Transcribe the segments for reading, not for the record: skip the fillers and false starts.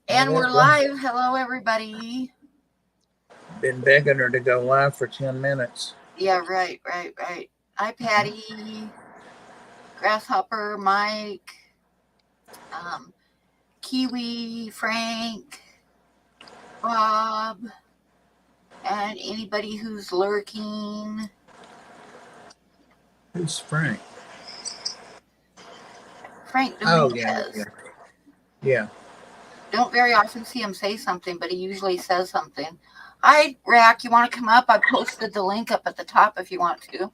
And we're live. Hello, everybody. Been begging her to go live for 10 minutes. Yeah, right. Hi, Patty, Grasshopper, Mike, Kiwi, Frank, Bob, and anybody who's lurking. Who's Frank? Frank Dominguez. Oh, yeah. Don't very often see him say something, but he usually says something. Hi, Rack. You want to come up? I posted the link up at the top if you want to.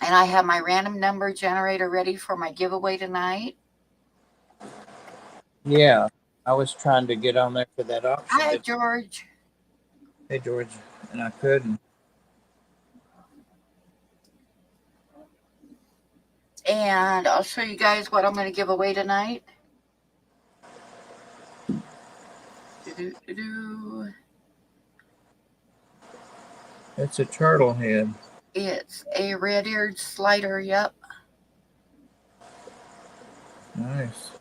And I have my random number generator ready for my giveaway tonight. Yeah, I was trying to get on there for that auction. Hi, George. Hey, George. And I couldn't. And I'll show you guys what I'm going to give away tonight. It's a turtle head. It's a red-eared slider, yep. Nice.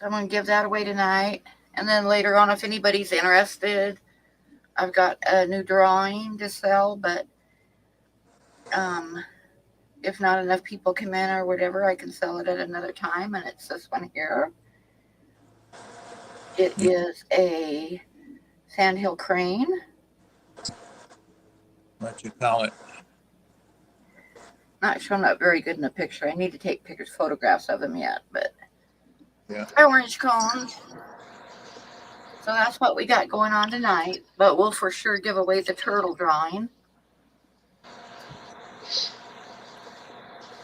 I'm going to give that away tonight. And then later on, if anybody's interested, I've got a new drawing to sell, but if not enough people come in or whatever, I can sell it at another time. And it's this one here. It is a sandhill crane. What you call it? Not showing up very good in the picture. I need to take photographs of them yet, but yeah. Orange cones. So that's what we got going on tonight. But we'll for sure give away the turtle drawing.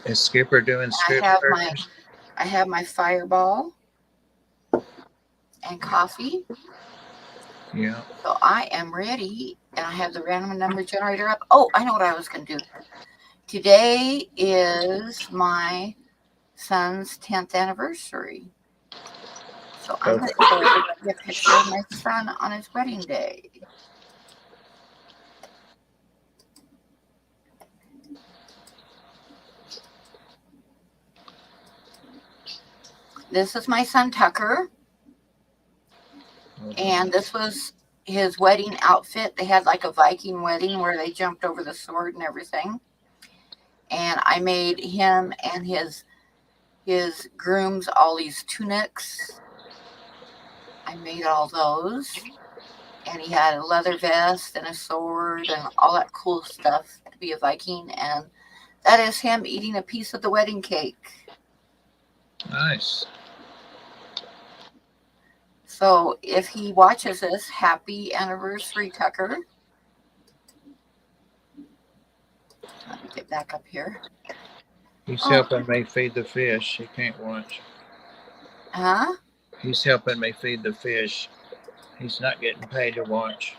Is Skipper doing script? I have my Fireball and coffee. Yeah. So I am ready, and I have the random number generator up. Oh, I know what I was going to do. Today is my son's 10th anniversary. So I'm going to take a picture of my son on his wedding day. This is my son Tucker. And this was his wedding outfit. They had like a Viking wedding where they jumped over the sword and everything. And I made him and his grooms all these tunics. I made all those. And he had a leather vest and a sword and all that cool stuff to be a Viking. And that is him eating a piece of the wedding cake. Nice. So if he watches this, happy anniversary, Tucker. Let me get back up here. He's helping me feed the fish. He can't watch. Huh? He's helping me feed the fish. He's not getting paid to watch.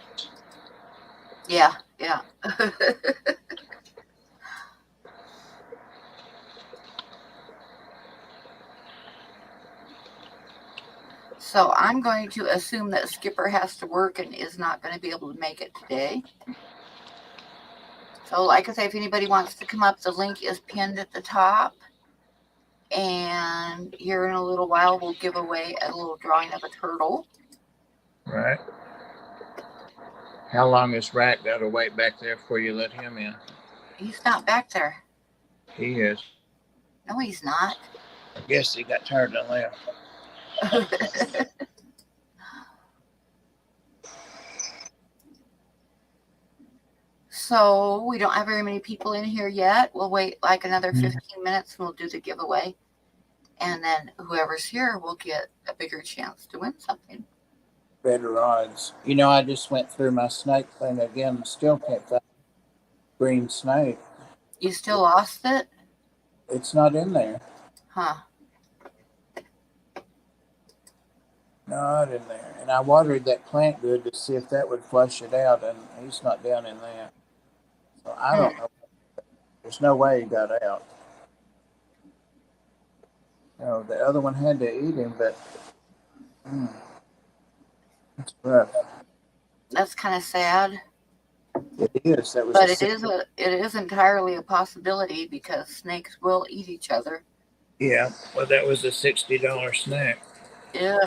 Yeah. So I'm going to assume that Skipper has to work and is not going to be able to make it today. So like I say, if anybody wants to come up, the link is pinned at the top. And here in a little while, we'll give away a little drawing of a turtle. Right. How long is Rack got to wait back there before you let him in? He's not back there. He is. No, he's not. I guess he got tired and left. So we don't have very many people in here yet. We'll wait like another 15 minutes and we'll do the giveaway. And then whoever's here will get a bigger chance to win something. Better odds. You know, I just went through my snake thing again and still can't find green snake. You still lost it? It's not in there. Huh. Not in there. And I watered that plant good to see if that would flush it out, and he's not down in there. So I don't know. There's no way he got out. You know, the other one had to eat him, but it's rough. That's kind of sad. It is. That was but it is entirely a possibility because snakes will eat each other. Yeah, well, that was a $60 snack, Yeah,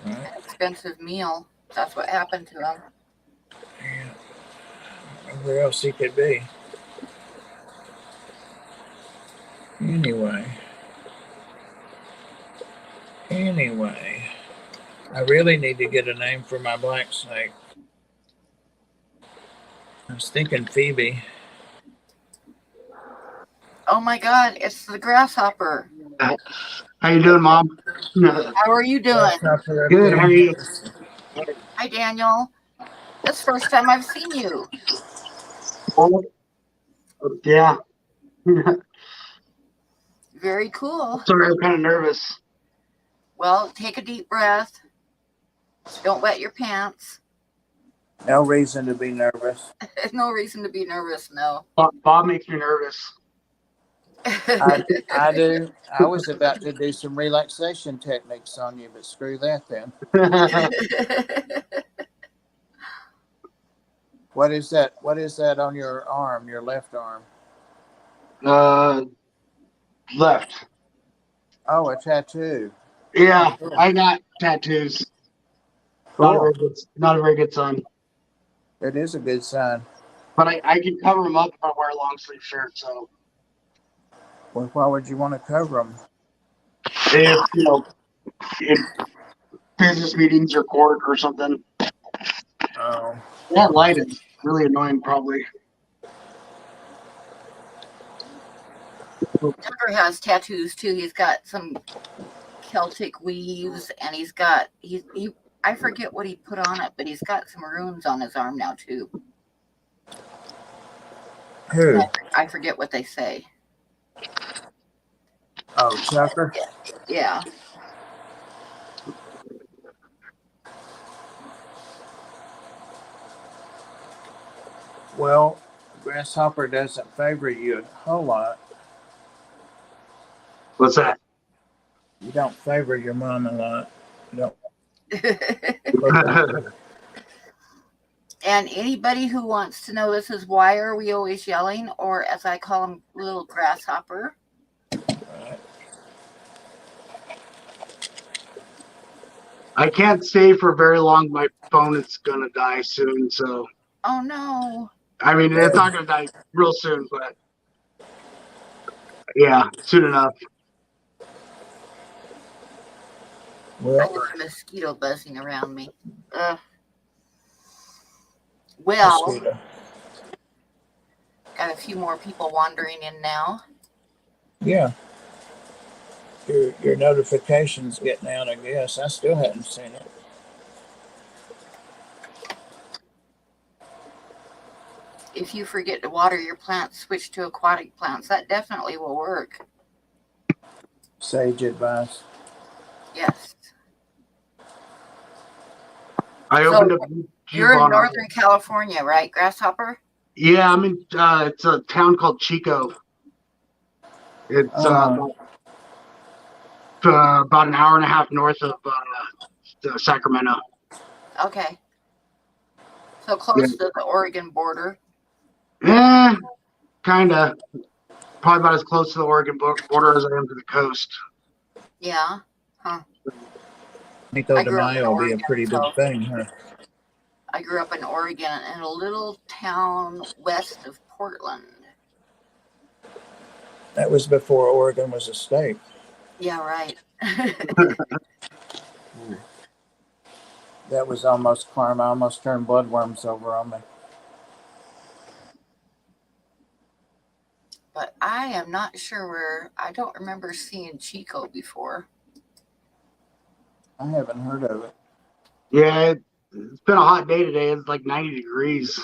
right? an expensive meal. That's what happened to him. Yeah, where else he could be. Anyway, I really need to get a name for my black snake. I was thinking Phoebe. Oh my God, it's the grasshopper. How you doing, Mom? How are you doing? Good. How are you? Hi, Daniel. This is the first time I've seen you. Yeah. Very cool. Sorry, I'm kind of nervous. Well, take a deep breath. Don't wet your pants. No reason to be nervous. No reason to be nervous, no. Bob makes me nervous. I do. I was about to do some relaxation techniques on you, but screw that then. What is that? What is that on your arm, your left arm? Left. Oh, a tattoo. Yeah, I got tattoos. Cool. Not a very good sign. It is a good sign. But I can cover them up if I wear a long sleeve shirt. So Well, why would you want to cover them? if in business meetings or court or something. Oh, That light is really annoying. Probably. Tucker has tattoos too. He's got some Celtic weaves, and he's got he I forget what he put on it, but he's got some runes on his arm now too. who? I forget what they say. Oh, Tucker. Yeah. Well, Grasshopper doesn't favor you a whole lot. What's that? You don't favor your mom a lot. You don't. Look like her. And anybody who wants to know this is why are we always yelling, or as I call him, little grasshopper. Right. I can't stay for very long. My phone is gonna die soon. So Oh no. I mean, it's not gonna die real soon, but yeah, soon enough. I Well, got a mosquito buzzing around me. Well, mosquito. got a few more people wandering in now. Yeah. Your notifications getting out, I guess. I still hadn't seen it. If you forget to water your plants, switch to aquatic plants. That definitely will work. Sage advice. Yes. I So, opened up. You're in Northern California, right, Grasshopper? Yeah, I'm in. It's a town called Chico. It's about an hour and a half north of Sacramento. Okay. So close to the Oregon border. Kind of. Probably about as close to the Oregon border as I am to the coast. Yeah. Huh. Cinco I de grew up in Mayo will be a Oregon, pretty big so thing, huh? I grew up in Oregon in a little town west of Portland. That was before Oregon was a state. Yeah, right. That was almost karma. I almost turned bloodworms over on me. But I am not sure where. I don't remember seeing Chico before. I haven't heard of it. Yeah, it's been a hot day today. It's like 90 degrees.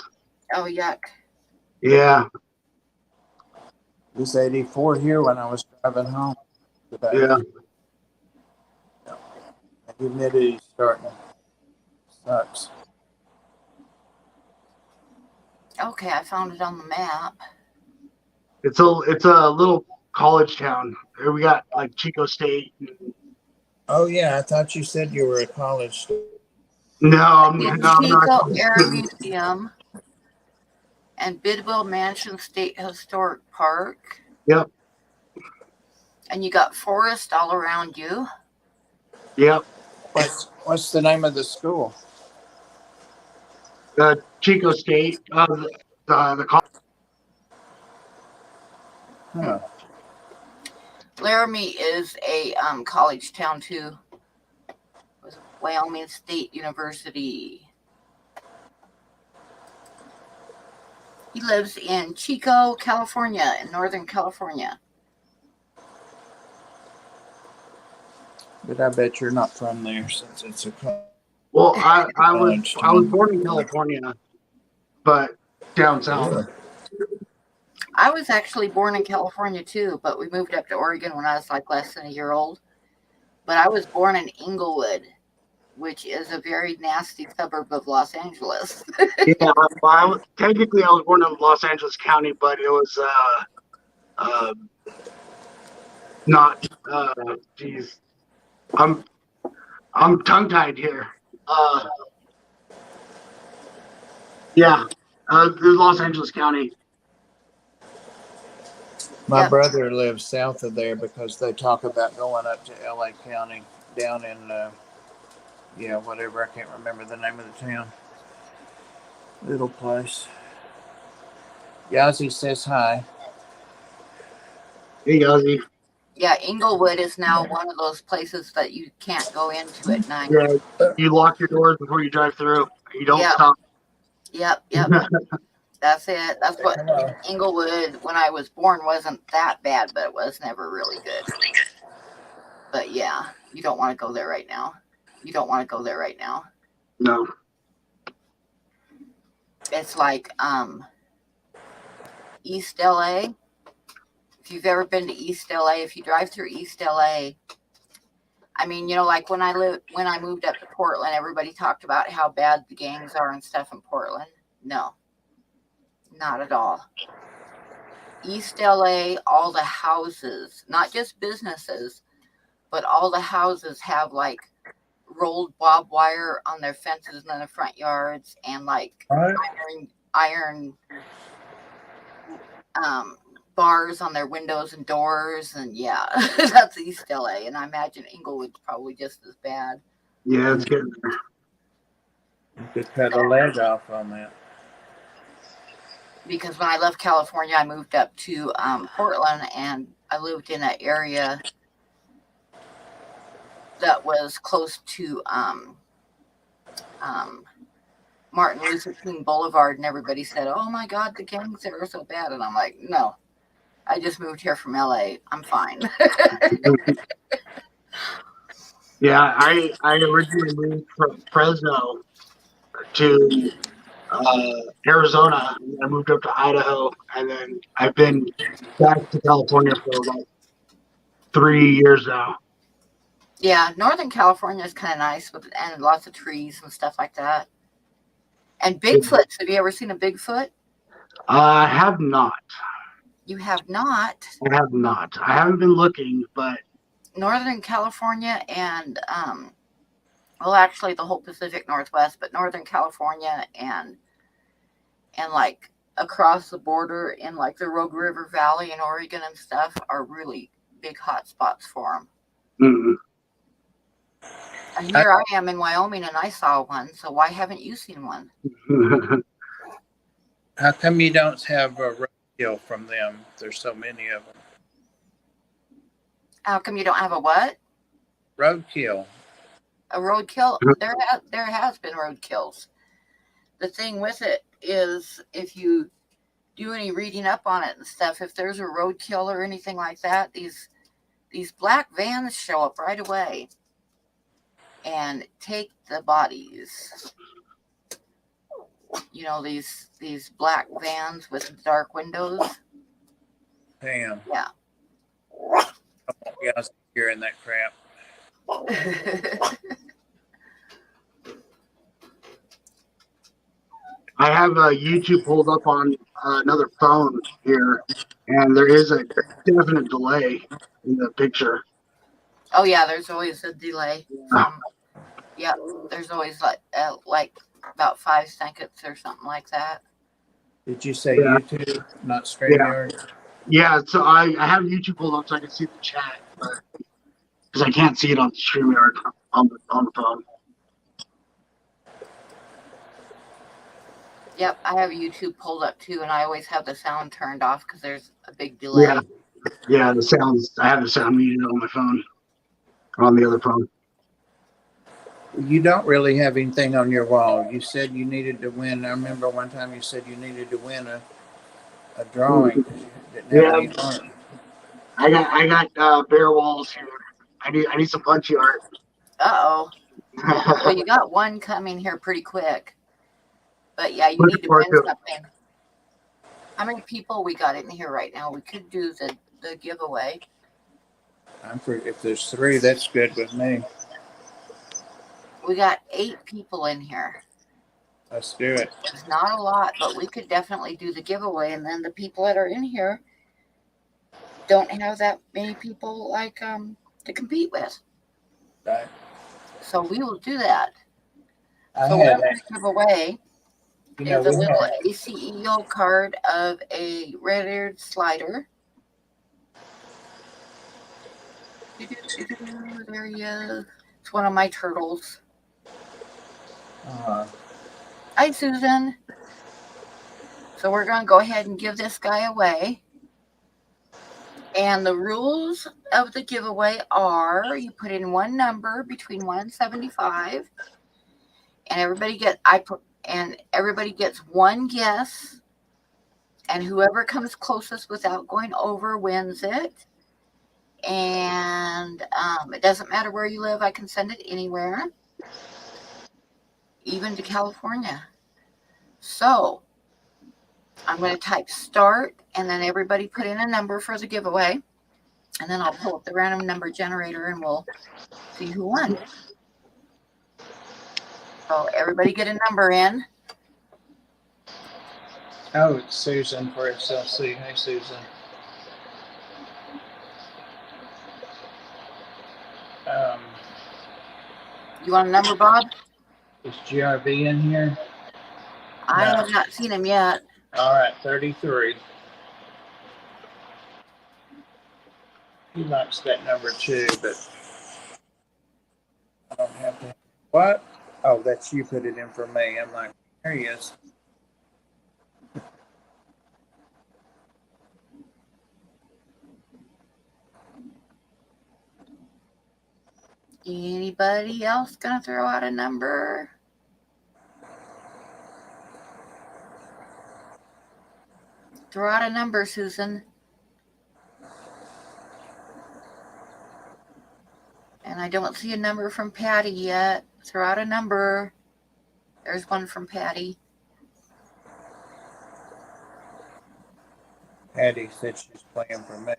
Oh, yuck. Yeah. It was 84 here when I was driving home today. Yeah. The humidity's starting to sucks. Okay, I found it on the map. It's a little college town. We got like Chico State. Oh yeah, I thought you said you were a college student. No, I'm The not. Chico Air Museum and Bidwell Mansion State Historic Park. Yep. And you got forest all around you. Yep. What's the name of the school? The Chico State. The college. Huh. Laramie is a college town too. It was Wyoming State University. He lives in Chico, California, in Northern California. But I bet you're not from there since it's a Well, I was college I was town. born in California, but down south. Really? I was actually born in California too, but we moved up to Oregon when I was like less than a year old. But I was born in Inglewood, which is a very nasty suburb of Los Angeles. Yeah, technically I was born in Los Angeles County, but it was not. Geez, I'm tongue tied here. Yeah, Los Angeles County. My Yep. brother lives south of there because they talk about going up to LA County down in, whatever. I can't remember the name of the town. Little place. Yazzie says hi. Hey, Ozzy. Yeah, Inglewood is now one of those places that you can't go into at night. Yeah, you lock your doors before you drive through. You don't Yep. stop. Yep. That's it. That's what Inglewood, when I was born, wasn't that bad, but it was never really good. But yeah, you don't want to go there right now. No. It's like East LA. If you've ever been to East LA, if you drive through East LA, I mean, like when I moved up to Portland, everybody talked about how bad the gangs are and stuff in Portland. No, not at all. East LA, all the houses, not just businesses, but all the houses have like rolled barbed wire on their fences in the front yards and like iron bars on their windows and doors. And yeah, that's East LA. And I imagine Inglewood's probably just as bad. Yeah, it's good. You could cut a leg off on that. Because when I left California, I moved up to Portland, and I lived in an area that was close to Martin Luther King Boulevard, and everybody said, "Oh my God, the gangs there are so bad," and I'm like, "No, I just moved here from LA. I'm fine." Yeah, I originally moved from Fresno to Arizona. I moved up to Idaho, and then I've been back to California for about 3 years now. Yeah, Northern California is kind of nice and lots of trees and stuff like that. And Bigfoots. Have you ever seen a Bigfoot? I have not. You have not? I have not. I haven't been looking, but Northern California and well, actually the whole Pacific Northwest, but Northern California and like across the border in like the Rogue River Valley in Oregon and stuff are really big hot spots for them. mm-mm. And here I am in Wyoming and I saw one, so why haven't you seen one? How come you don't have a roadkill from them? There's so many of them. How come you don't have a what? Roadkill. A roadkill? There has been roadkills. The thing with it is, if you do any reading up on it and stuff, if there's a roadkill or anything like that, these black vans show up right away and take the bodies. These black vans with dark windows. Damn. Yeah. Yeah, I was hearing that crap. I have YouTube pulled up on another phone here, and there is a definite delay in the picture. Oh yeah, there's always a delay. There's always like about 5 seconds or something like that. Did you say Yeah. YouTube, not StreamYard? Yeah, so I have YouTube pulled up so I can see the chat, but because I can't see it on StreamYard on the phone. Yep, I have YouTube pulled up too, and I always have the sound turned off because there's a big Yeah, delay. yeah, the sounds. I have the sound muted on my phone, on the other phone. You don't really have anything on your wall. You said you needed to win. I remember one time you said you needed to win a drawing because you didn't have Yeah, any art. I got bare walls here. I need some punchy art. Uh-oh. Well, you got one coming here pretty quick. But yeah, you Push need to part win to- something. How many people we got in here right now? We could do the giveaway. If there's 3, that's good with me. We got 8 people in here. Let's do it. It's not a lot, but we could definitely do the giveaway. And then the people that are in here don't have that many people like to compete with. Right. So we will do that. I So had what I'm that. going to give away You know, is a we little had, ACEO card of a red-eared slider. There he is. It's one of my turtles. Hi, Susan. So we're going to go ahead and give this guy away. And the rules of the giveaway are you put in one number between 1 and 75, and everybody gets one guess, and whoever comes closest without going over wins it. And it doesn't matter where you live. I can send it anywhere, even to California. So I'm going to type start, and then everybody put in a number for the giveaway. And then I'll pull up the random number generator, and we'll see who won. So everybody get a number in. oh, it's Susan for SLC. Hey, Susan. You want a number, Bob? Is GRB in here? I No. have not seen him yet. All right, 33. He likes that number too, but I don't have to. What? Oh, that's you put it in for me. I'm like, there he is. Anybody else gonna throw out a number? Throw out a number, Susan. And I don't see a number from Patty yet. Throw out a number. There's one from Patty. Patty said she's playing for me.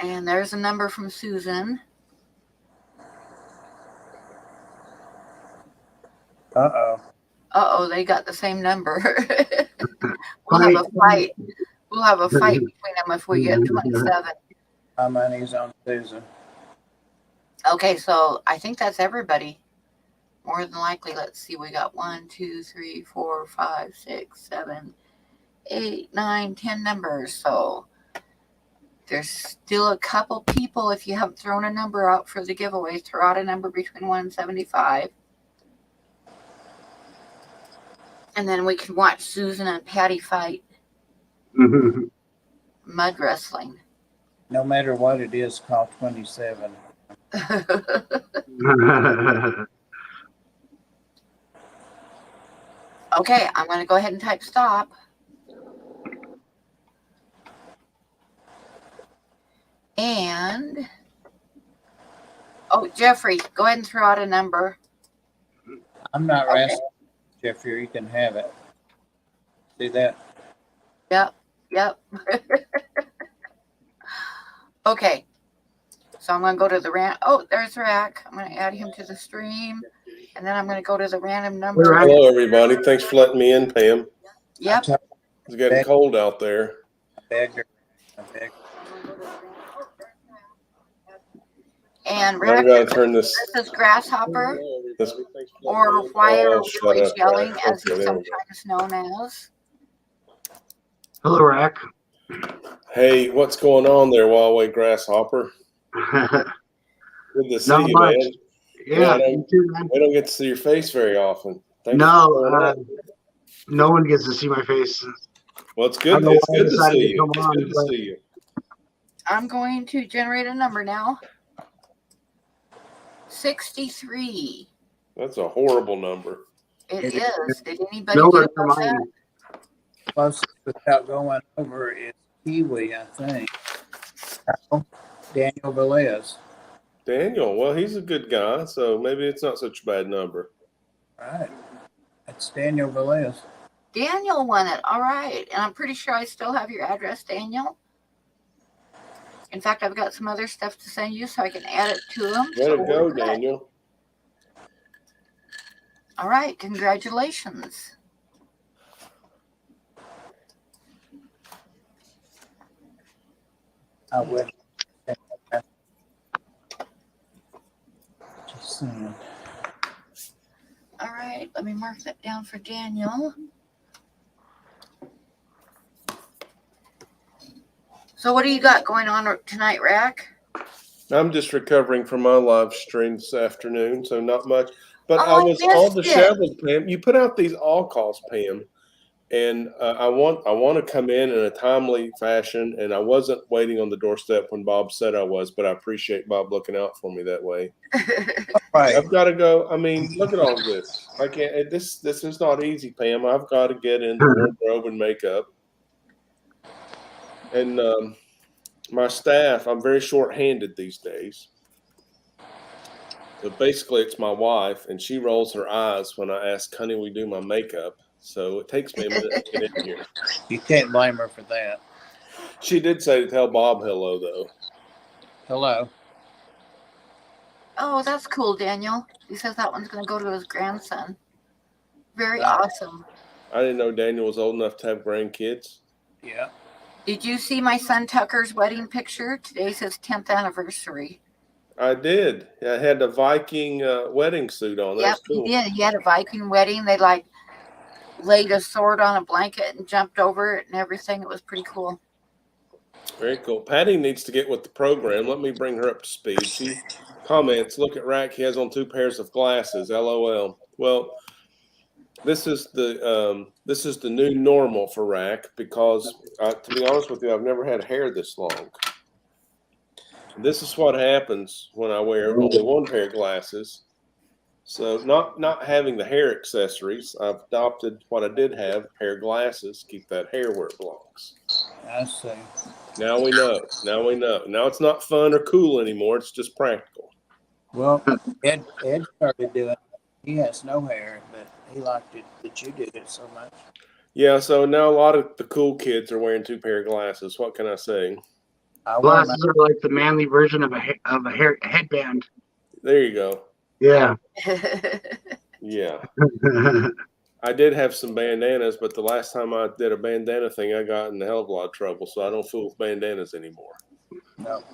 And there's a number from Susan. Uh-oh. Uh-oh, they got the same number. We'll have a fight. We'll have a fight between them if we get 27. My money's on Susan. Okay, so I think that's everybody. More than likely, let's see. We got 1, 2, 3, 4, 5, 6, 7, 8, 9, 10 numbers. So there's still a couple people. If you haven't thrown a number out for the giveaway, throw out a number between 1 and 75. And then we can watch Susan and Patty fight mud wrestling. No matter what it is, call 27. Okay, I'm going to go ahead and type stop. And, oh, Jeffrey, go ahead and throw out a number. I'm not Okay. wrestling, Jeffrey. You can have it. See that? Yep. Okay. So I'm going to go to the oh, there's Rack. I'm going to add him to the stream. And then I'm going to go to the random number. Hello, everybody. Thanks for letting me in, Pam. Yep. It's getting cold out there. And I Rack, gotta turn this. this is Grasshopper, this or Why oh, are shut Boys up, Yelling, Jack. as Okay, he's there we go. sometimes known as. Hello, Rack. Hey, what's going on there, Huawei Grasshopper? Good to see Not you, much. man. Yeah, I you too, man. don't get to see your face very often. Thanks for No, showing up. no one gets to see my face. Well, it's I good. don't know It's why I good to decided see to you. come It's on, good to but see you. I'm going to generate a number now. 63. That's a horrible number. It is. Did anybody nowhere get near above that? mine. Closest without going over is Kiwi, I think. Daniel Velez. Daniel, well, he's a good guy, so maybe it's not such a bad number. Right. That's Daniel Velez. Daniel won it. All right. And I'm pretty sure I still have your address, Daniel. In fact, I've got some other stuff to send you so I can add it to them. Way So to go, Daniel. All right. Congratulations. I went. Just saying. All right. Let me mark that down for Daniel. So what do you got going on tonight, Rack? I'm just recovering from my live stream this afternoon, so not much. But I Oh, I was all missed it. disheveled, Pam. You put out these all calls, Pam, and I want to come in a timely fashion, and I wasn't waiting on the doorstep when Bob said I was, but I appreciate Bob looking out for me that way. Right. I've got to go. I mean, look at all this. I can't. This is not easy, Pam. I've got to get into wardrobe and makeup, and my staff. I'm very short-handed these days. So basically, it's my wife, and she rolls her eyes when I ask, "Honey, we do my makeup." So it takes me a minute to get in here. You can't blame her for that. She did say to tell Bob hello, though. Hello. Oh, that's cool, Daniel. He says that one's going to go to his grandson. Very Right. awesome. I didn't know Daniel was old enough to have grandkids. Yeah. Did you see my son Tucker's wedding picture? Today's his 10th anniversary. I did. I had a Viking wedding suit on. That Yep, was cool. he did. He had a Viking wedding. They like laid a sword on a blanket and jumped over it and everything. It was pretty cool. Very cool. Patty needs to get with the program. Let me bring her up to speed. She comments, "Look at Rack. He has on 2 pairs of glasses. LOL." Well, this is the new normal for Rack because, to be honest with you, I've never had hair this long. This is what happens when I wear only 1 pair of glasses. So not having the hair accessories, I've adopted what I did have, a pair of glasses, keep that hair where it belongs. I see. Now we know. Now we know. Now it's not fun or cool anymore. It's just practical. Well, Ed started doing it. He has no hair, but he liked it that you did it so much. Yeah, so now a lot of the cool kids are wearing 2 pair of glasses. What can I say? Glasses are like the manly version of a hair headband. There you go. Yeah. Yeah. I did have some bandanas, but the last time I did a bandana thing, I got in a hell of a lot of trouble, so I don't fool with bandanas anymore. No.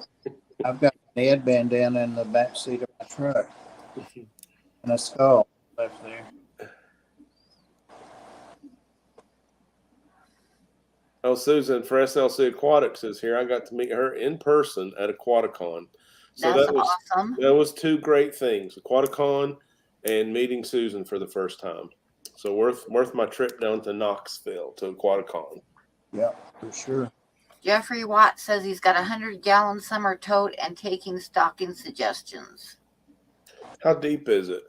I've got an Ed bandana in the back seat of my truck and a skull left there. Oh, Susan for SLC Aquatics is here. I got to meet her in person at Aquaticon. So That's that was awesome. That was 2 great things, Aquaticon and meeting Susan for the first time. So worth my trip down to Knoxville to Aquaticon. Yeah, for sure. Jeffrey Watt says he's got a 100-gallon summer tote and taking stocking suggestions. How deep is it?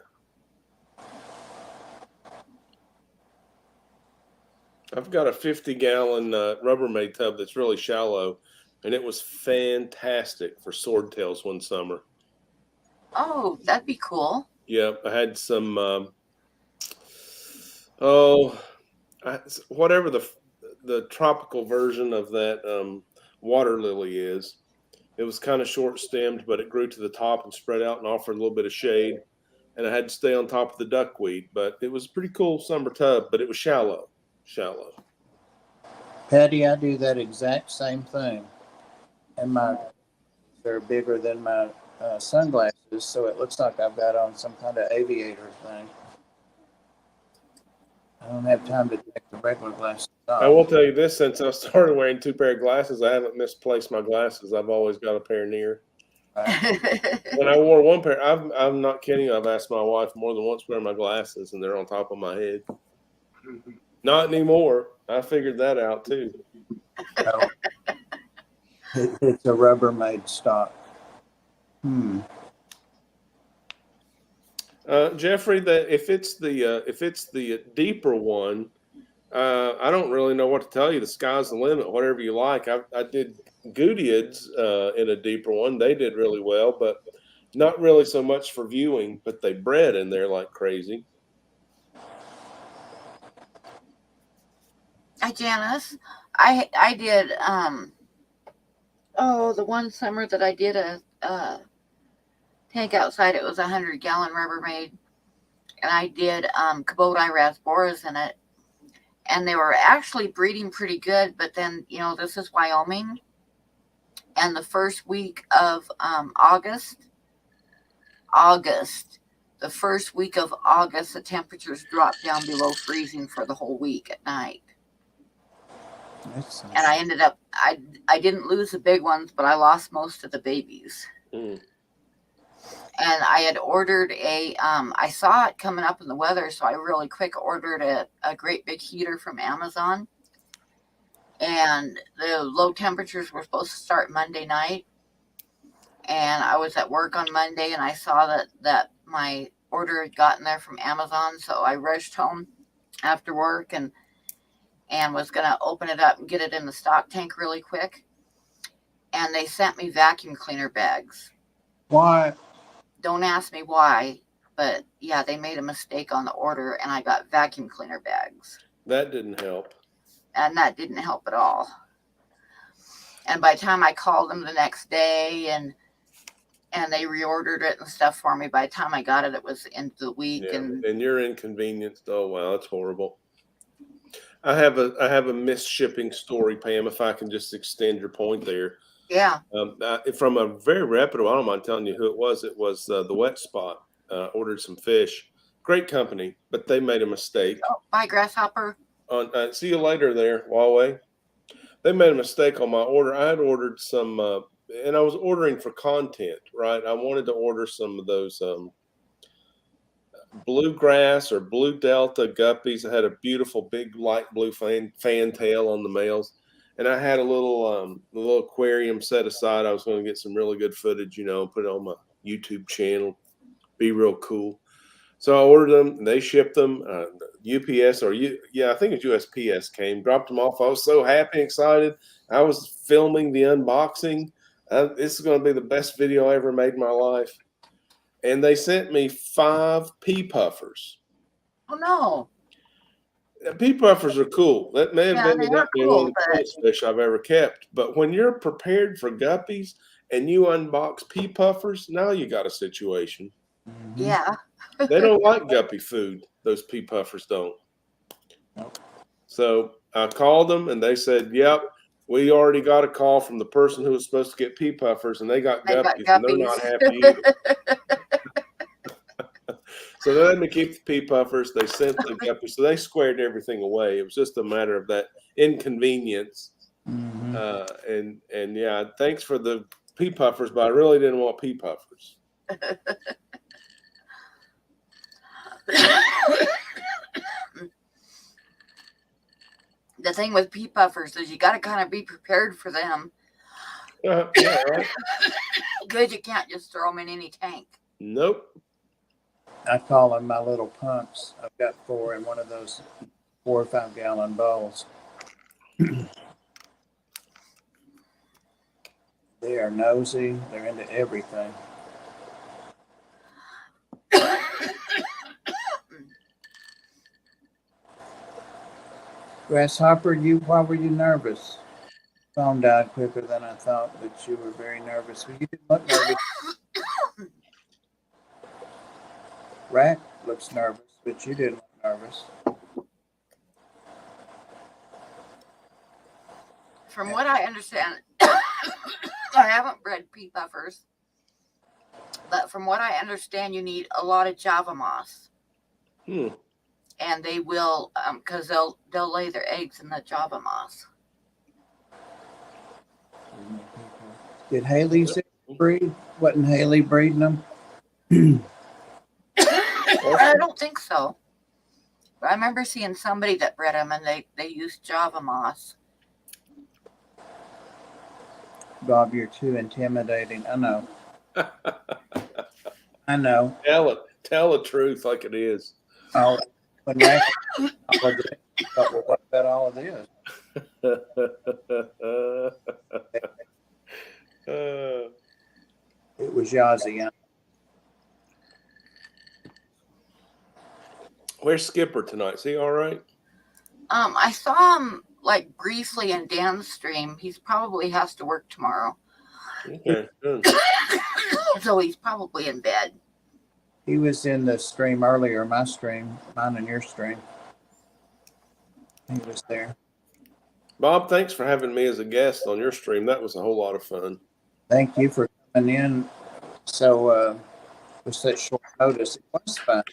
I've got a 50-gallon Rubbermaid tub that's really shallow, and it was fantastic for swordtails one summer. Oh, that'd be cool. Yeah, I had some, whatever the tropical version of that water lily is. It was kind of short-stemmed, but it grew to the top and spread out and offered a little bit of shade. And I had to stay on top of the duckweed, but it was a pretty cool summer tub, but it was shallow. Patty, I do that exact same thing. And they're bigger than my sunglasses, so it looks like I've got on some kind of aviator thing. I don't have time to take the regular glasses off. I will tell you this: since I started wearing 2 pair of glasses, I haven't misplaced my glasses. I've always got a pair near. Right. When I wore 1 pair, I'm not kidding. I've asked my wife more than once where are my glasses, and they're on top of my head. Not anymore. I figured that out too. No. It's a Rubbermaid stock. Jeffrey, if it's the deeper one, I don't really know what to tell you. The sky's the limit. Whatever you like. I did Goodyear's in a deeper one. They did really well, but not really so much for viewing. But they bred in there like crazy. Hi, Janice. I did the one summer that I did a tank outside, it was 100-gallon Rubbermaid, and I did Kubota Rasboras in it, and they were actually breeding pretty good. But then, this is Wyoming, and the first week of August, the first week of August, the temperatures dropped down below freezing for the whole week at night. And I ended up, I didn't lose the big ones, but I lost most of the babies. And I had ordered I saw it coming up in the weather, so I really quick ordered a great big heater from Amazon. And the low temperatures were supposed to start Monday night. And I was at work on Monday, and I saw that my order had gotten there from Amazon. So I rushed home after work and was going to open it up and get it in the stock tank really quick. And they sent me vacuum cleaner bags. Why? Don't ask me why, but yeah, they made a mistake on the order, and I got vacuum cleaner bags. That didn't help. And that didn't help at all. And by the time I called them the next day and they reordered it and stuff for me, by the time I got it, it was into the week. Yeah, and you're inconvenienced. Oh wow, that's horrible. I have a missed shipping story, Pam. If I can just extend your point there. Yeah. From a very reputable, I don't mind telling you who it was. It was the Wet Spot. Ordered some fish. Great company, but they made a mistake. Oh, bye, Grasshopper. See you later there, Huawei. They made a mistake on my order. I had ordered some, and I was ordering for content, right? I wanted to order some of those bluegrass or blue delta guppies. I had a beautiful big light blue fantail on the males, and I had a little aquarium set aside. I was going to get some really good footage, put it on my YouTube channel, be real cool. So I ordered them, and they shipped them. UPS I think it's USPS came, dropped them off. I was so happy and excited. I was filming the unboxing. This is going to be the best video I ever made in my life. And they sent me 5 pea puffers. Oh, no. Pea puffers are cool. That may have been one of the coolest fish I've ever kept. But when you're prepared for guppies and you unbox pea puffers, now you got a situation. Mm-hmm. Yeah. They don't like guppy food. Those pea puffers don't. Nope. So I called them, and they said, yep, we already got a call from the person who was supposed to get pea puffers, and they got guppies, and they're not happy either. So they let me keep the pea puffers. They sent the guppies. So they squared everything away. It was just a matter of that inconvenience. Mm-hmm. And yeah, thanks for the pea puffers, but I really didn't want pea puffers. The thing with pea puffers is you got to kind of be prepared for them. Yeah, right. Because you can't just throw them in any tank. Nope. I call them my little punks. I've got 4 in one of those 4 or 5 gallon bowls. They are nosy. They're into everything. Grasshopper, why were you nervous? Phone died quicker than I thought, but you were very nervous. You didn't look nervous. Rack looks nervous, but you didn't look nervous. From what I understand, I haven't bred pea puffers, but from what I understand, you need a lot of Java moss. and they will, because they'll lay their eggs in the Java moss. Did Haley's breed? Wasn't Haley breeding them? I don't think so. But I remember seeing somebody that bred them, and they used Java moss. Bob, you're too intimidating. I know. I know. Tell the truth like it is. Oh, when Rack apologized, I thought, well, what about all of this? It was Yazzie. Where's Skipper tonight? Is he all right? I saw him like briefly in Dan's stream. He's probably has to work tomorrow. Okay, good. So he's probably in bed. He was in the stream earlier, my stream, mine and your stream. He was there. Bob, thanks for having me as a guest on your stream. That was a whole lot of fun. Thank you for coming in. So, with such short notice, it was fun.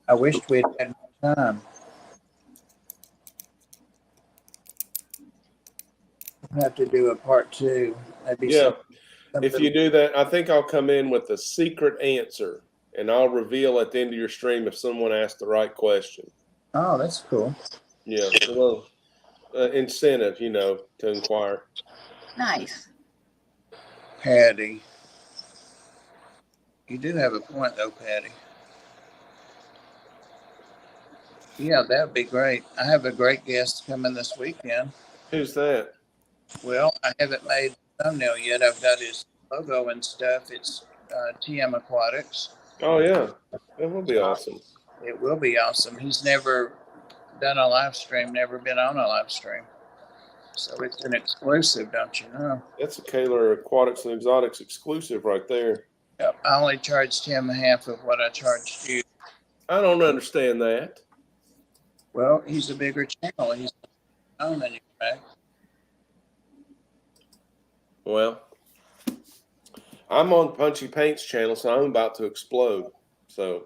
I wished we'd had more time. We'll have to do a part 2. Maybe Yeah. something. If you do that, I think I'll come in with a secret answer, and I'll reveal at the end of your stream if someone asked the right question. Oh, that's cool. Yeah, a little incentive, to inquire. Nice. Patty. You do have a point, though, Patty. Yeah, that would be great. I have a great guest coming this weekend. Who's that? Well, I haven't made the thumbnail yet. I've got his logo and stuff. It's TM Aquatics. Oh, yeah. That will be awesome. It will be awesome. He's never done a live stream, never been on a live stream. So it's an exclusive, don't you know? That's a Kaler Aquatics and Exotics exclusive right there. Yep. I only charged him half of what I charged you. I don't understand that. Well, he's a bigger channel. He's not on any right? Well, I'm on Punchy Paint's channel, so I'm about to explode. So,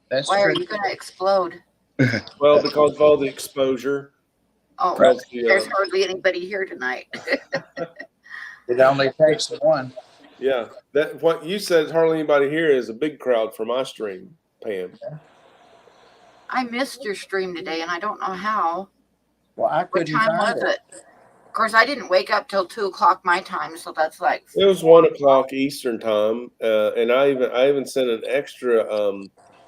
That's Why true. are you going to explode? well, because of all the exposure. Oh, Because there's hardly anybody here tonight. It only takes one. yeah, that what you said. Hardly anybody here is a big crowd for my stream, Pam. I missed your stream today, and I don't know how. Well, I What couldn't time find was it. it? Of course, I didn't wake up till 2:00 my time, so that's like It was 1:00 Eastern time, and I even sent an extra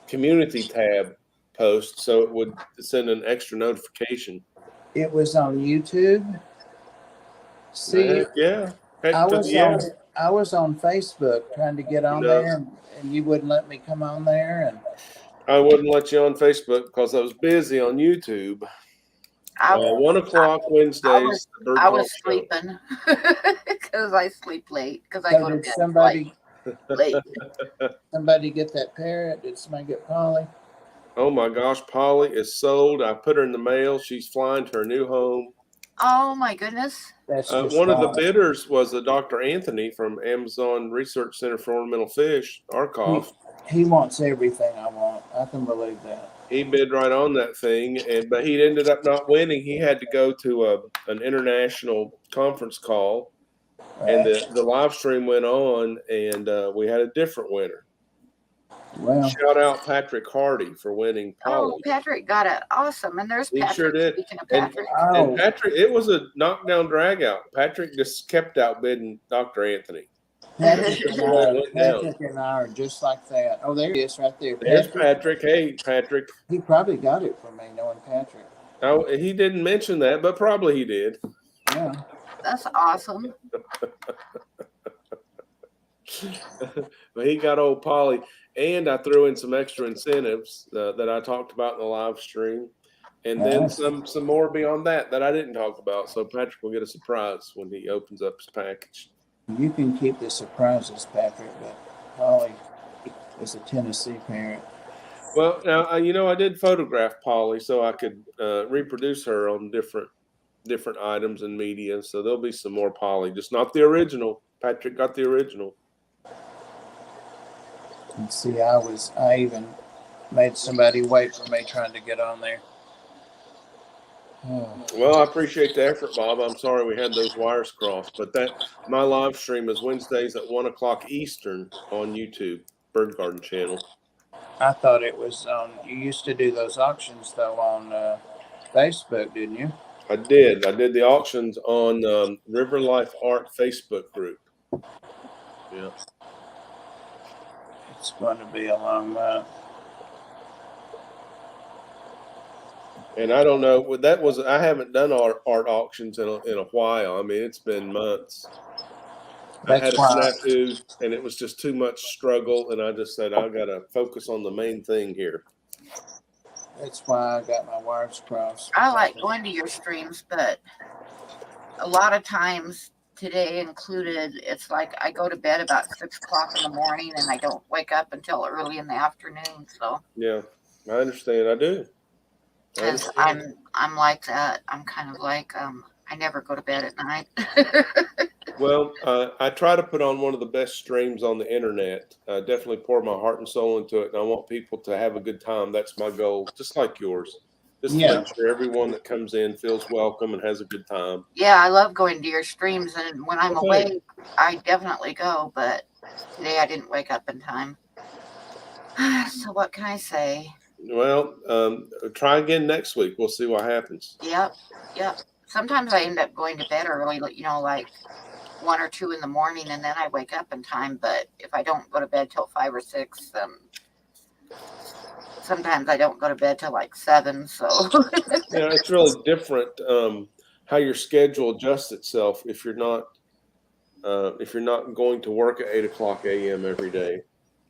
community tab post so it would send an extra notification. It was on YouTube. See, Heck yeah. Heck I to was the yes. I was on Facebook trying to get on No. there, and you wouldn't let me come on there. And I wouldn't let you on Facebook because I was busy on YouTube. I, 1:00 Wednesdays. the Bird I was Talk Show. sleeping because I sleep late because I so go to did bed somebody late. get that parrot? Did somebody get Polly? Oh my gosh, Polly is sold. I put her in the mail. She's flying to her new home. Oh my goodness! That's just One of the wrong. bidders was a Dr. Anthony from Amazon Research Center for Ornamental Fish, Arkoff. He wants everything I want. I can believe that. He bid right on that thing, but he ended up not winning. He had to go to an international conference call, and the live stream went on, and we had a different winner. Well, Shout out Patrick Hardy for winning Polly. Oh, Patrick got it. Awesome. And there's He Patrick. sure did. Speaking of And- Patrick. And Patrick, it was a knockdown drag out. Patrick just kept outbidding Dr. Anthony. Patrick Went down. and I are just like that. Oh, there he is right there. There's Patrick. Hey, Patrick. He probably got it from me, knowing Patrick. Oh, he didn't mention that, but probably he did. Yeah. That's awesome. But he got old Polly, and I threw in some extra incentives that I talked about in the live stream, and then Nice. some more beyond that I didn't talk about. So Patrick will get a surprise when he opens up his package. You can keep the surprises, Patrick, but Polly is a Tennessee parent. Well, now I did photograph Polly so I could reproduce her on different items and media. So there'll be some more Polly, just not the original. Patrick got the original. And see, I Made somebody wait for me trying to get on there. Well, I appreciate the effort, Bob. I'm sorry we had those wires crossed, but my live stream is Wednesdays at 1:00 Eastern on YouTube, Bird Garden channel. I thought it was on. You used to do those auctions though on Facebook, didn't you? I did. I did the auctions on River Life Art Facebook group. Yeah. It's going to be a long month. And I don't know. I haven't done art auctions in a while. I mean, it's been months. I had a snafu, and it was just too much struggle, and I just said I got to focus on the main thing here. That's why I got my wires crossed. I like going to your streams, but a lot of times, today included, it's like I go to bed about 6 o'clock in the morning and I don't wake up until early in the afternoon. So yeah, I understand. I do. Because I'm like that. I'm kind of like I never go to bed at night. Well, I try to put on one of the best streams on the internet. I definitely pour my heart and soul into it, and I want people to have a good time. That's my goal, just like yours. Just to make sure everyone that comes in feels welcome and has a good time. Yeah, I love going to your streams, and when I'm awake, I definitely go. But today I didn't wake up in time. So what can I say? Well, try again next week. We'll see what happens. Yep. Sometimes I end up going to bed early, like 1 or 2 in the morning, and then I wake up in time. But if I don't go to bed till 5 or 6, then sometimes I don't go to bed till like 7. So yeah, it's really different how your schedule adjusts itself if you're not going to work at 8:00 a.m. every day.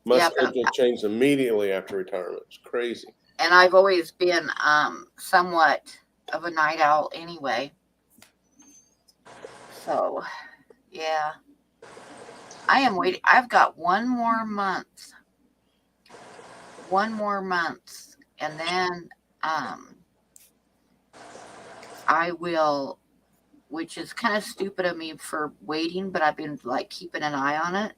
My schedule changed immediately after retirement. It's crazy. And I've always been somewhat of a night owl anyway. So, yeah. I am waiting. I've got 1 more month. 1 more month. And then I will, which is kind of stupid of me for waiting, but I've been like keeping an eye on it.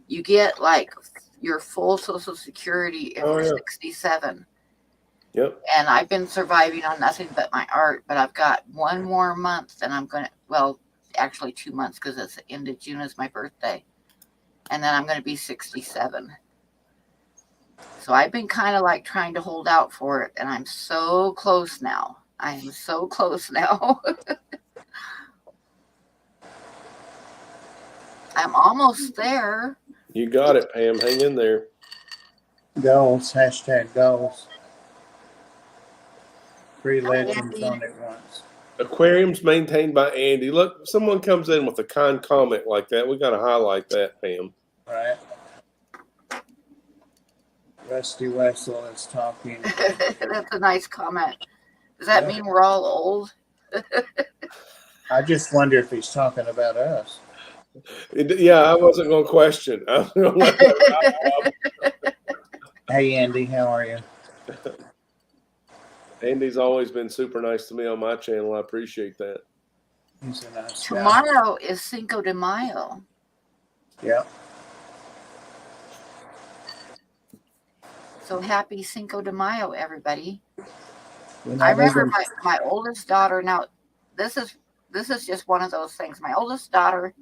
You get like your full Social Security if you're 67. Yep. And I've been surviving on nothing but my art, but I've got 1 more month and I'm going to, well, actually 2 months because it's the end of June is my birthday. And then I'm going to be 67. So I've been kind of like trying to hold out for it. And I'm so close now. I am so close now. I'm almost there. You got it, Pam. Hang in there. Goals. # goals. 3 legends on it once. Aquariums maintained by Andy. Look, someone comes in with a kind comment like that. We got to highlight that, Pam. Right. Rusty Wessel is talking. That's a nice comment. Does that mean we're all old? I just wonder if he's talking about us. Yeah, I wasn't going to question. Hey, Andy, how are you? Andy's always been super nice to me on my channel. I appreciate that. He's a nice guy. Tomorrow is Cinco de Mayo. Yep. So happy Cinco de Mayo, everybody. I remember my oldest daughter. Now, this is just one of those things. My oldest daughter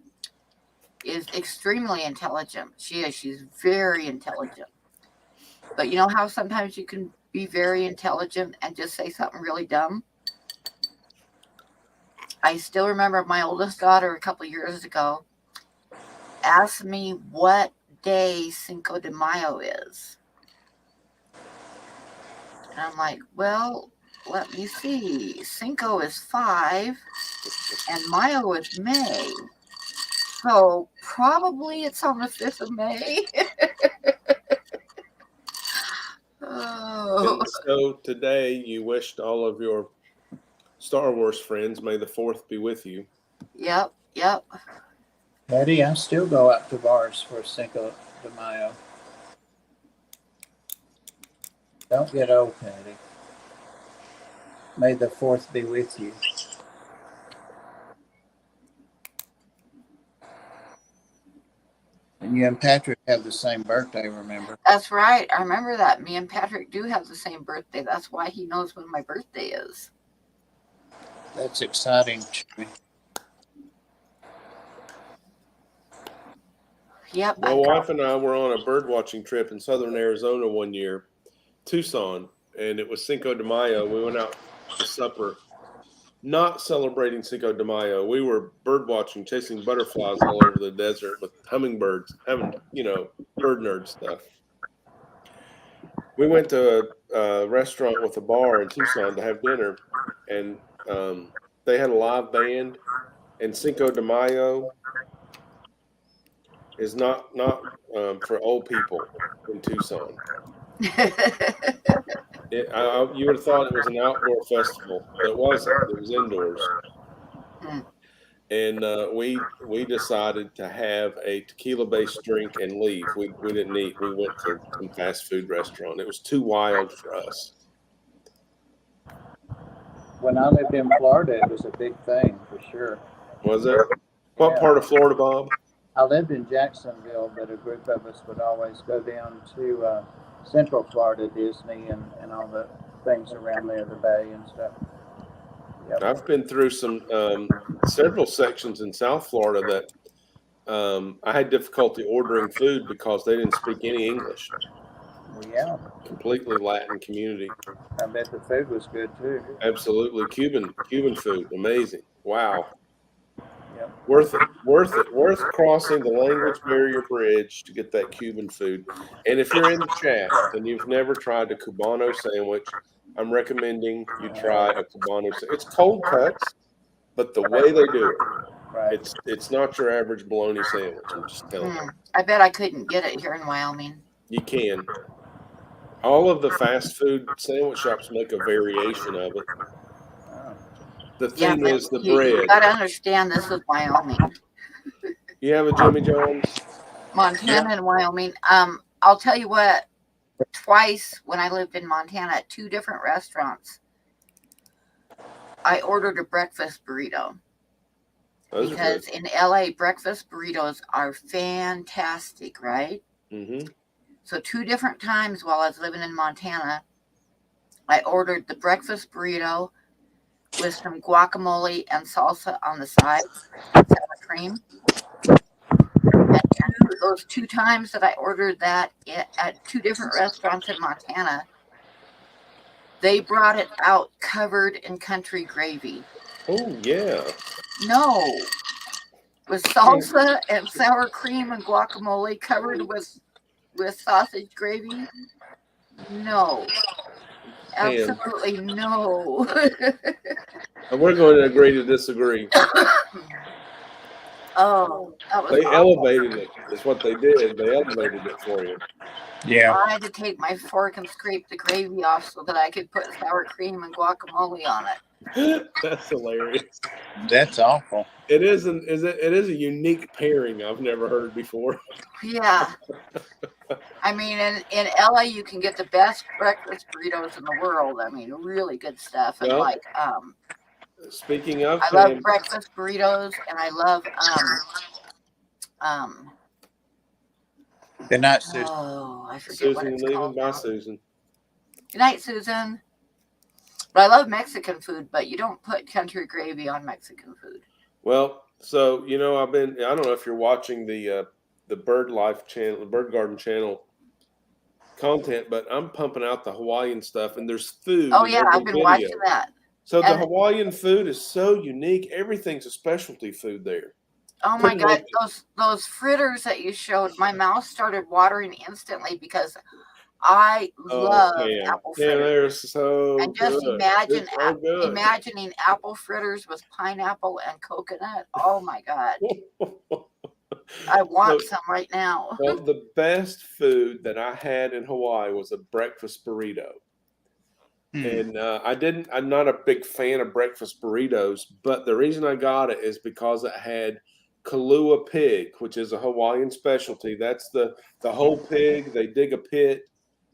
is extremely intelligent. She is. She's very intelligent. But you know how sometimes you can be very intelligent and just say something really dumb? I still remember my oldest daughter a couple of years ago asked me what day Cinco de Mayo is. And I'm like, well, let me see. Cinco is 5 and Mayo is May. So probably it's on the 5th of May. Oh. And so today you wished all of your Star Wars friends, may the 4th be with you. Yep. Eddie, I still go out to bars for Cinco de Mayo. Don't get old, Patty. May the 4th be with you. You and Patrick have the same birthday, remember? That's right. I remember that. Me and Patrick do have the same birthday. That's why he knows when my birthday is. That's exciting to me. Yep. My wife and I were on a bird watching trip in southern Arizona one year, Tucson, and it was Cinco de Mayo. We went out to supper, not celebrating Cinco de Mayo. We were bird watching, chasing butterflies all over the desert with hummingbirds, having, bird nerd stuff. We went to a restaurant with a bar in Tucson to have dinner, and they had a live band, and Cinco de Mayo is not for old people in Tucson. You would have thought it was an outdoor festival, but it wasn't. It was indoors. And we decided to have a tequila-based drink and leave. We didn't eat. We went to some fast food restaurant. It was too wild for us. When I lived in Florida, it was a big thing for sure. Was it? What part of Florida, Bob? I lived in Jacksonville, but a group of us would always go down to Central Florida, Disney, and all the things around there, the bay and stuff. Yep. I've been through some several sections in South Florida that I had difficulty ordering food because they didn't speak any English. Yeah. Completely Latin community. I bet the food was good too. Absolutely. Cuban food. Amazing. Wow. Yep. Worth it. Worth crossing the language barrier bridge to get that Cuban food. And if you're in the chat and you've never tried a Cubano sandwich, I'm recommending you try a Cubano sandwich. It's cold cuts, but the way they do it, Right. it's not your average bologna sandwich. I'm just telling you. I bet I couldn't get it here in Wyoming. You can. All of the fast food sandwich shops make a variation of it. The thing is the bread. You gotta understand, this is Wyoming. You have a Jimmy John's? Montana and Wyoming. I'll tell you what, twice when I lived in Montana at 2 different restaurants, I ordered a breakfast burrito. Because in LA, breakfast burritos are fantastic, right? Mm-hmm. So 2 different times while I was living in Montana, I ordered the breakfast burrito with some guacamole and salsa on the side, sour cream. And those 2 times that I ordered that at 2 different restaurants in Montana, they brought it out covered in country gravy. Oh, yeah. No. With salsa and sour cream and guacamole covered with sausage gravy? No. Absolutely no. And we're going to agree to disagree. Oh, that was They awful. elevated it. That's what they did. They elevated it for you. Yeah. I had to take my fork and scrape the gravy off so that I could put sour cream and guacamole on it. That's hilarious. That's awful. It is a unique pairing I've never heard before. Yeah. I mean, in LA, you can get the best breakfast burritos in the world. I mean, really good stuff. And Well, speaking of, I love breakfast burritos, and I love Good night, Susan. oh, I forget Susan what it's leaving. called. Bye, Now. Susan. Good night, Susan. But I love Mexican food, but you don't put country gravy on Mexican food. Well, so I don't know if you're watching the Bird Life channel, the Bird Garden channel content, but I'm pumping out the Hawaiian stuff, and there's food. Oh in yeah, every I've been video. watching that. So the And- Hawaiian food is so unique. Everything's a specialty food there. Oh my Couldn't God, wait. those fritters that you showed, my mouth started watering instantly because I love apple Yeah, fritters. they're so And just good. imagine It's so good. imagining apple fritters with pineapple and coconut. Oh my God, I want some right now. Well, the best food that I had in Hawaii was a breakfast burrito. And I'm not a big fan of breakfast burritos, but the reason I got it is because it had Kalua pig, which is a Hawaiian specialty. That's the whole pig. They dig a pit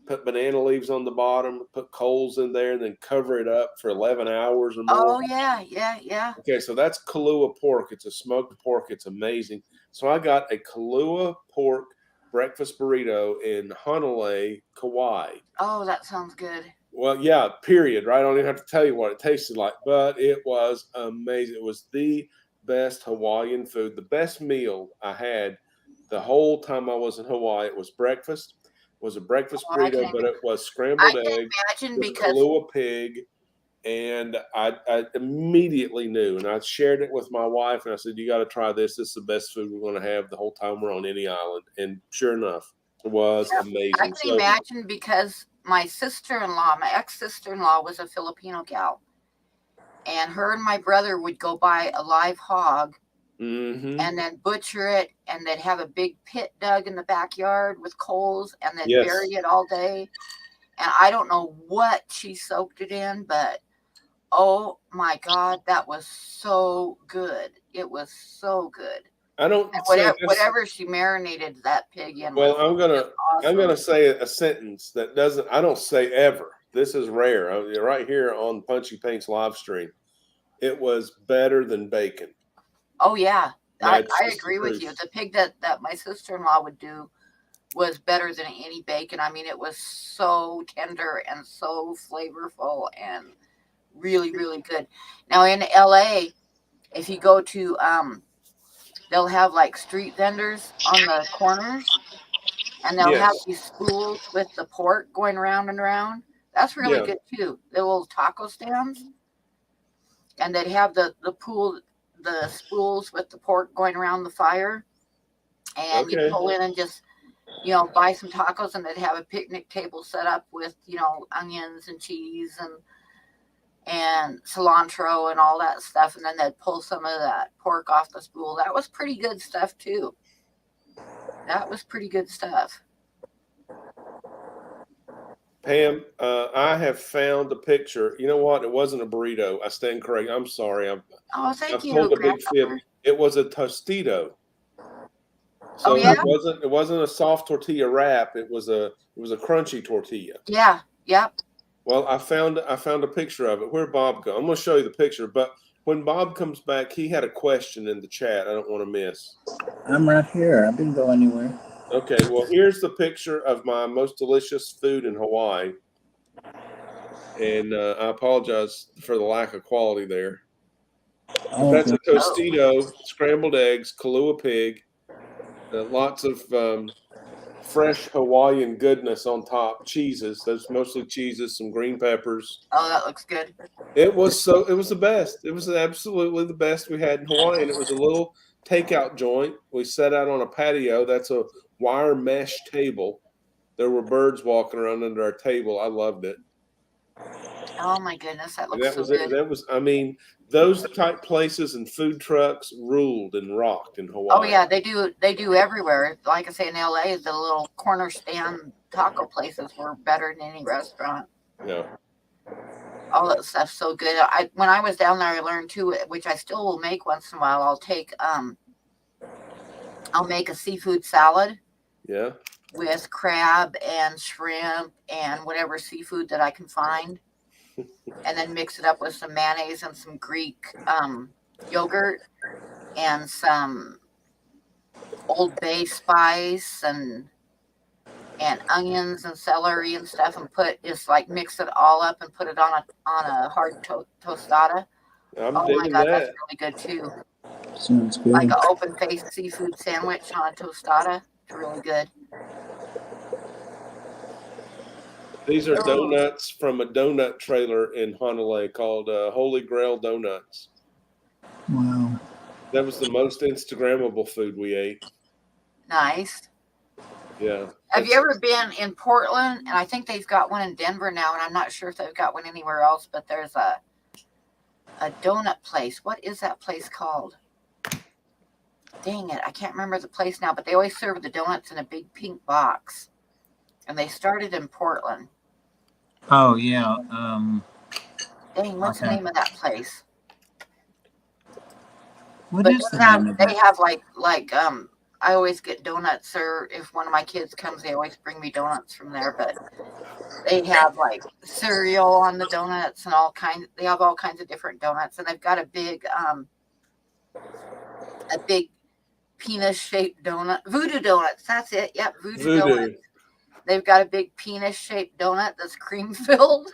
put banana leaves on the bottom, put coals in there, and then cover it up for 11 hours or more. Oh yeah. Okay, so that's Kahlua pork. It's a smoked pork. It's amazing. So I got a Kahlua pork breakfast burrito in Honolulu, Kauai. Oh, that sounds good. Well, yeah, period, right? I don't even have to tell you what it tasted like, but it was amazing. It was the best Hawaiian food, the best meal I had the whole time I was in Hawaii. It was breakfast. It was a breakfast burrito, but it was I scrambled can egg imagine with because Kahlua pig. And I immediately knew, and I shared it with my wife, and I said, "You got to try this. This is the best food we're going to have the whole time we're on any island." And sure enough, it was amazing. I can imagine because my ex-sister-in-law was a Filipino gal, and her and my brother would go buy a live hog Mm-hmm. and then butcher it, and they'd have a big pit dug in the backyard with coals, and then Yes. bury it all day. And I don't know what she soaked it in, but oh my God, that was so good. It was so good. I don't And say this. whatever she marinated that pig in. Well, was I'm awesome. gonna say a sentence that doesn't. I don't say ever. This is rare. Right here on Punchy Paint's live stream, it was better than bacon. Oh yeah, That's I just the agree with truth. you. The pig that my sister-in-law would do was better than any bacon. I mean, it was so tender and so flavorful and really, really good. Now in LA, if you go to they'll have like street vendors on the corners, and they'll have Yes. these spools with the pork going around and around. That's really Yeah. good too. The little taco stands, and they'd have the spools with the pork going around the fire, and you Okay. pull in and just buy some tacos, and they'd have a picnic table set up with onions and cheese and cilantro and all that stuff, and then they'd pull some of that pork off the spool. That was pretty good stuff too. That was pretty good stuff. Pam, I have found a picture. You know what? It wasn't a burrito. I stand correct. I'm sorry. Oh, thank I've you, told a big fib. Grasshopper. It was a tostito. So Oh, yeah? it wasn't a soft tortilla wrap. It was a crunchy tortilla. Yeah. Yep. Well, I found a picture of it. Where'd Bob go? I'm going to show you the picture. But when Bob comes back, he had a question in the chat I don't want to miss. I'm right here. I didn't go anywhere. Okay, well, here's the picture of my most delicious food in Hawaii. And I apologize for the lack of quality there. Oh, That's okay. a tostito, scrambled eggs, Kahlua pig, lots of fresh Hawaiian goodness on top, cheeses. Those mostly cheeses, some green peppers. Oh, that looks good. It was the best. It was absolutely the best we had in Hawaii. And it was a little takeout joint. We set out on a patio. That's a wire mesh table. There were birds walking around under our table. I loved it. Oh my goodness, that And looks that so was good. it. That was, I mean, those type places and food trucks ruled and rocked in Hawaii. Oh yeah, they do everywhere. Like I say, in LA, the little corner stand taco places were better than any restaurant. Yeah. All that stuff's so good. When I was down there, I learned too, which I still will make once in a while. I'll make a seafood salad. Yeah. With crab and shrimp and whatever seafood that I can find, and then mix it up with some mayonnaise and some Greek yogurt and some Old Bay spice and onions and celery and stuff, and mix it all up and put it on a hard tostada. I'm oh my digging God, that. that's really good too. Sounds good. Like an open-faced seafood sandwich on a tostada. It's really good. These are donuts from a donut trailer in Honolulu called Holy Grail Donuts. Wow. That was the most Instagrammable food we ate. Nice. Yeah. Have you ever been in Portland? And I think they've got one in Denver now, and I'm not sure if they've got one anywhere else, but there's a donut place. What is that place called? Dang it, I can't remember the place now, but they always serve the donuts in a big pink box. And they started in Portland. Oh, yeah. Dang, what's the name of that place? What is the name of They it? have I always get donuts, or if one of my kids comes, they always bring me donuts from there. But they have like cereal on the donuts and all kinds. They have all kinds of different donuts, and they've got a big penis-shaped donut. Voodoo Donuts. That's it. Yep, Voodoo Donuts. Voodoo. They've got a big penis-shaped donut that's cream-filled.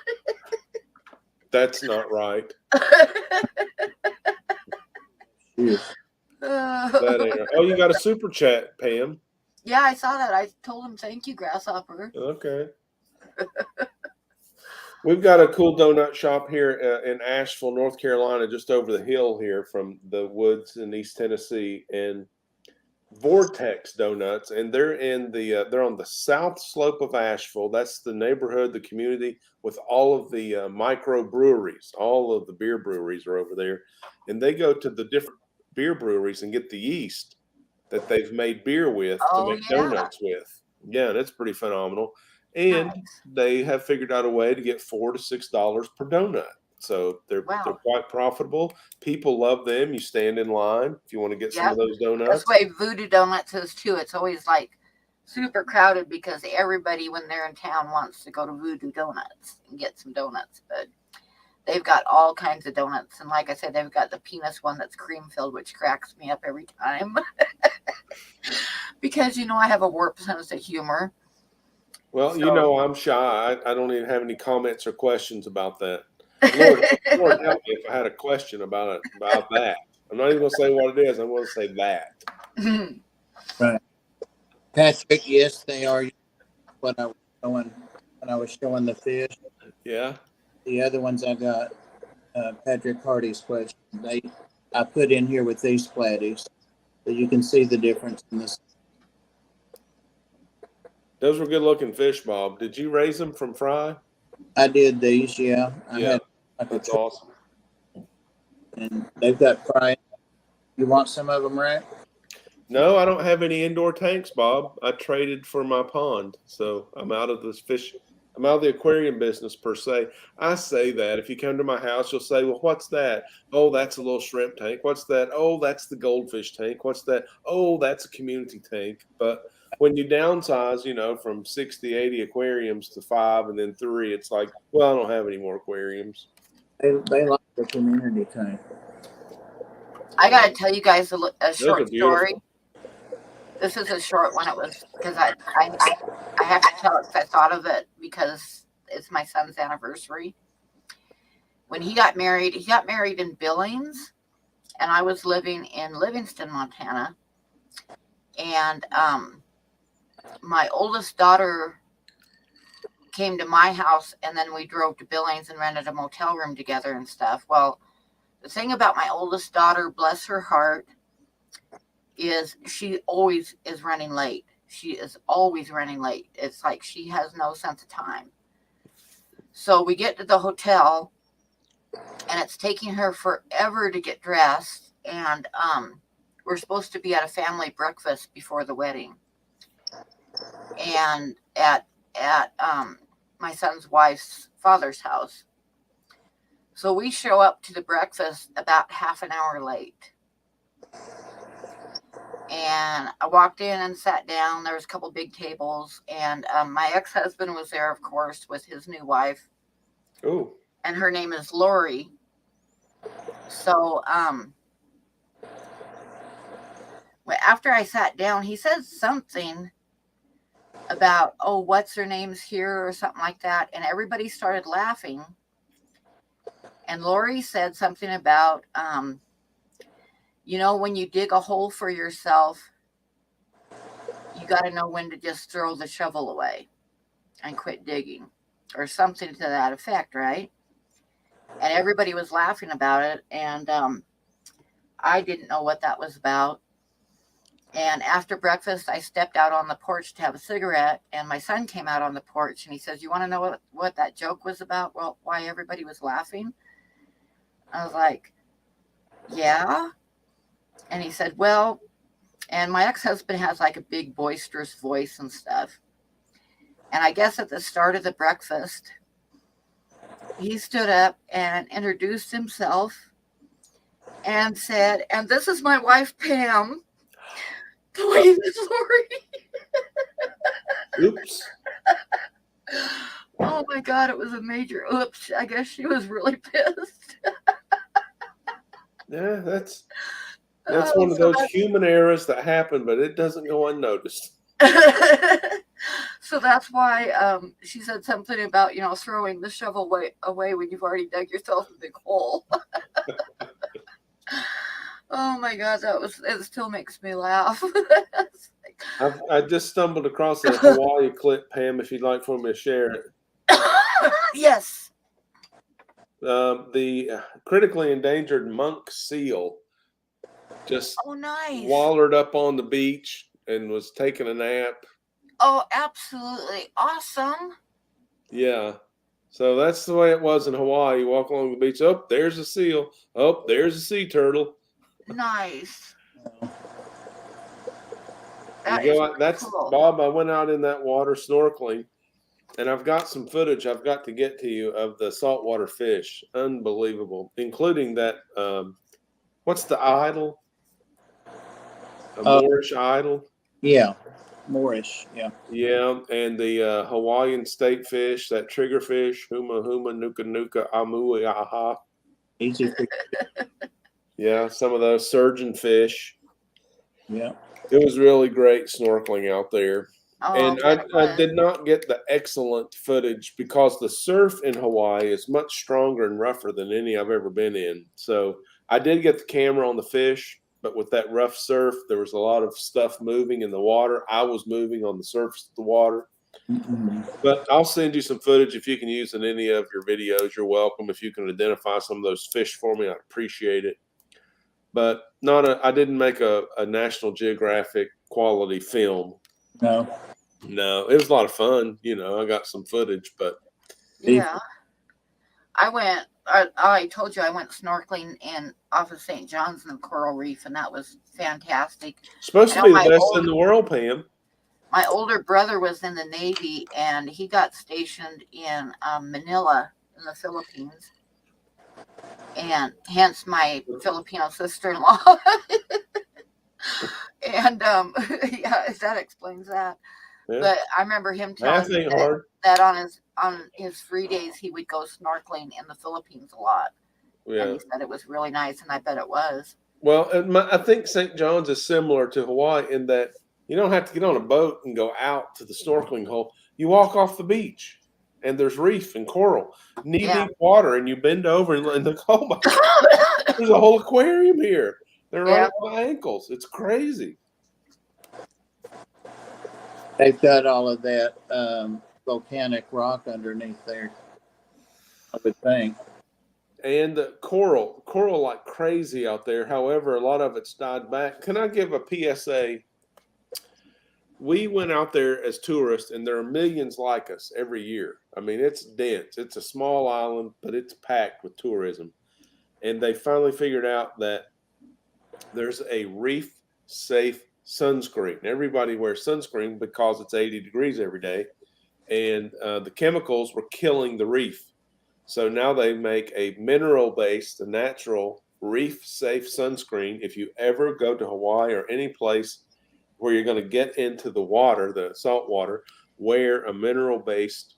That's not right. Shoot. That ain't right. Oh, you got a super chat, Pam. Yeah, I saw that. I told him thank you, Grasshopper. Okay. We've got a cool donut shop here in Asheville, North Carolina, just over the hill here from the woods in East Tennessee, and Vortex Donuts, and they're they're on the south slope of Asheville. That's the neighborhood, the community with all of the micro breweries. All of the beer breweries are over there, and they go to the different beer breweries and get the yeast that they've made beer with to make donuts with. Yeah, and it's pretty phenomenal. And Nice. they have figured out a way to get $4 to $6 per donut. So they're quite profitable. People love them. You stand in line if you want to get some of those donuts. That's the way Voodoo Donuts is too. It's always like super crowded because everybody, when they're in town, wants to go to Voodoo Donuts and get some donuts. But they've got all kinds of donuts. And like I said, they've got the penis one that's cream filled, which cracks me up every time. Because, I have a warped sense of humor. Well, I'm shy. I don't even have any comments or questions about that. Lord help me if I had a question about that. I'm not even going to say what it is. I'm going to say that. Right. Patrick, yes, they are. When I was showing the fish. Yeah. The other ones I got, Patrick Hardy's question. I put in here with these platies, so you can see the difference in this. Those were good looking fish, Bob. Did you raise them from fry? I did these, yeah. That's awesome. And they've got fry. You want some of them, Rack? No, I don't have any indoor tanks, Bob. I traded for my pond, so I'm out of this fish. I'm out of the aquarium business per se. I say that if you come to my house, you'll say, "Well, what's that?" "Oh, that's a little shrimp tank." "What's that?" "Oh, that's the goldfish tank." "What's that?" "Oh, that's a community tank." But when you downsize, from 60, 80 aquariums to 5 and then 3, it's like, well, I don't have any more aquariums. They like the community tank. I got to tell you guys a short story. Beautiful. This is a short one. It was because I have to tell it because I thought of it because it's my son's anniversary. When he got married in Billings, and I was living in Livingston, Montana. And my oldest daughter came to my house, and then we drove to Billings and rented a motel room together and stuff. Well, the thing about my oldest daughter, bless her heart, is she always is running late. She is always running late. It's like she has no sense of time. So we get to the hotel, and it's taking her forever to get dressed. And we're supposed to be at a family breakfast before the wedding, and at my son's wife's father's house. So we show up to the breakfast about half an hour late. And I walked in and sat down. There was a couple big tables, and my ex-husband was there, of course, with his new wife. Oh. And her name is Lori. So after I sat down, he said something about, "Oh, what's her name's here," or something like that. And everybody started laughing. And Lori said something about, when you dig a hole for yourself, you got to know when to just throw the shovel away and quit digging, or something to that effect, right? And everybody was laughing about it. And I didn't know what that was about. And after breakfast, I stepped out on the porch to have a cigarette, and my son came out on the porch, and he says, "You want to know what that joke was about? Well, why everybody was laughing?" I was like, "Yeah." And he said, "Well," and my ex-husband has like a big boisterous voice and stuff. And I guess at the start of the breakfast, he stood up and introduced himself and said, "And this is my wife, Pam." believe the story. Oops. Oh my God, it was a major oops. I guess she was really pissed. Yeah, that's Oh, one of so those human errors that happen, but it doesn't go unnoticed. so that's why she said something about, throwing the shovel away when you've already dug yourself a big hole. Oh my God, it still makes me laugh. I just stumbled across a Hawaii clip, Pam, if you'd like for me to share it. Yes. The critically endangered monk seal just Oh, nice. wallered up on the beach and was taking a nap. Oh, absolutely awesome. Yeah. So that's the way it was in Hawaii. You walk along the beach. Oh, there's a seal. Oh, there's a sea turtle. Nice. That's cool. Bob. I went out in that water snorkeling, and I've got some footage I've got to get to you of the saltwater fish. Unbelievable, including that. What's the idol? A Moorish idol. Yeah, Moorish. Yeah. Yeah, and the Hawaiian state fish, that triggerfish, huma huma nuka nuka amui aha. Easy to Yeah, some of those surgeon fish. Yeah. It was really great snorkeling out there. Oh, And I did not get the excellent footage because the surf in Hawaii is much stronger and rougher than any I've ever been in. So I did get the camera on the fish, but with that rough surf, there was a lot of stuff moving in the water. I was moving on the surface of the water. Mm-hmm. But I'll send you some footage if you can use in any of your videos. You're welcome. If you can identify some of those fish for me, I'd appreciate it. But I didn't make a National Geographic quality film. No, it was a lot of fun. I got some footage, but yeah. I told you I went snorkeling off of St. John's in the Coral Reef, and that was fantastic. Supposed to be the best in the world, Pam. My older brother was in the Navy, and he got stationed in Manila in the Philippines, and hence my Filipino sister-in-law. And yeah, that explains that. Yeah. But I remember him telling me that on his free days he would go snorkeling in the Philippines a lot. Yeah. And he said it was really nice, and I bet it was. Well, I think St. John's is similar to Hawaii in that you don't have to get on a boat and go out to the snorkeling hole. You walk off the beach, and there's reef and coral, knee-deep water, and you bend over and look, oh my God, there's a whole aquarium here. They're right at my ankles. It's crazy. They've got all of that volcanic rock underneath there, I would think. And the coral like crazy out there. However, a lot of it's died back. Can I give a PSA? We went out there as tourists, and there are millions like us every year. I mean, it's dense. It's a small island, but it's packed with tourism. And they finally figured out that there's a reef-safe sunscreen. Everybody wears sunscreen because it's 80 degrees every day, and the chemicals were killing the reef. So now they make a mineral-based, a natural reef-safe sunscreen. If you ever go to Hawaii or any place where you're going to get into the water, the salt water, wear a mineral-based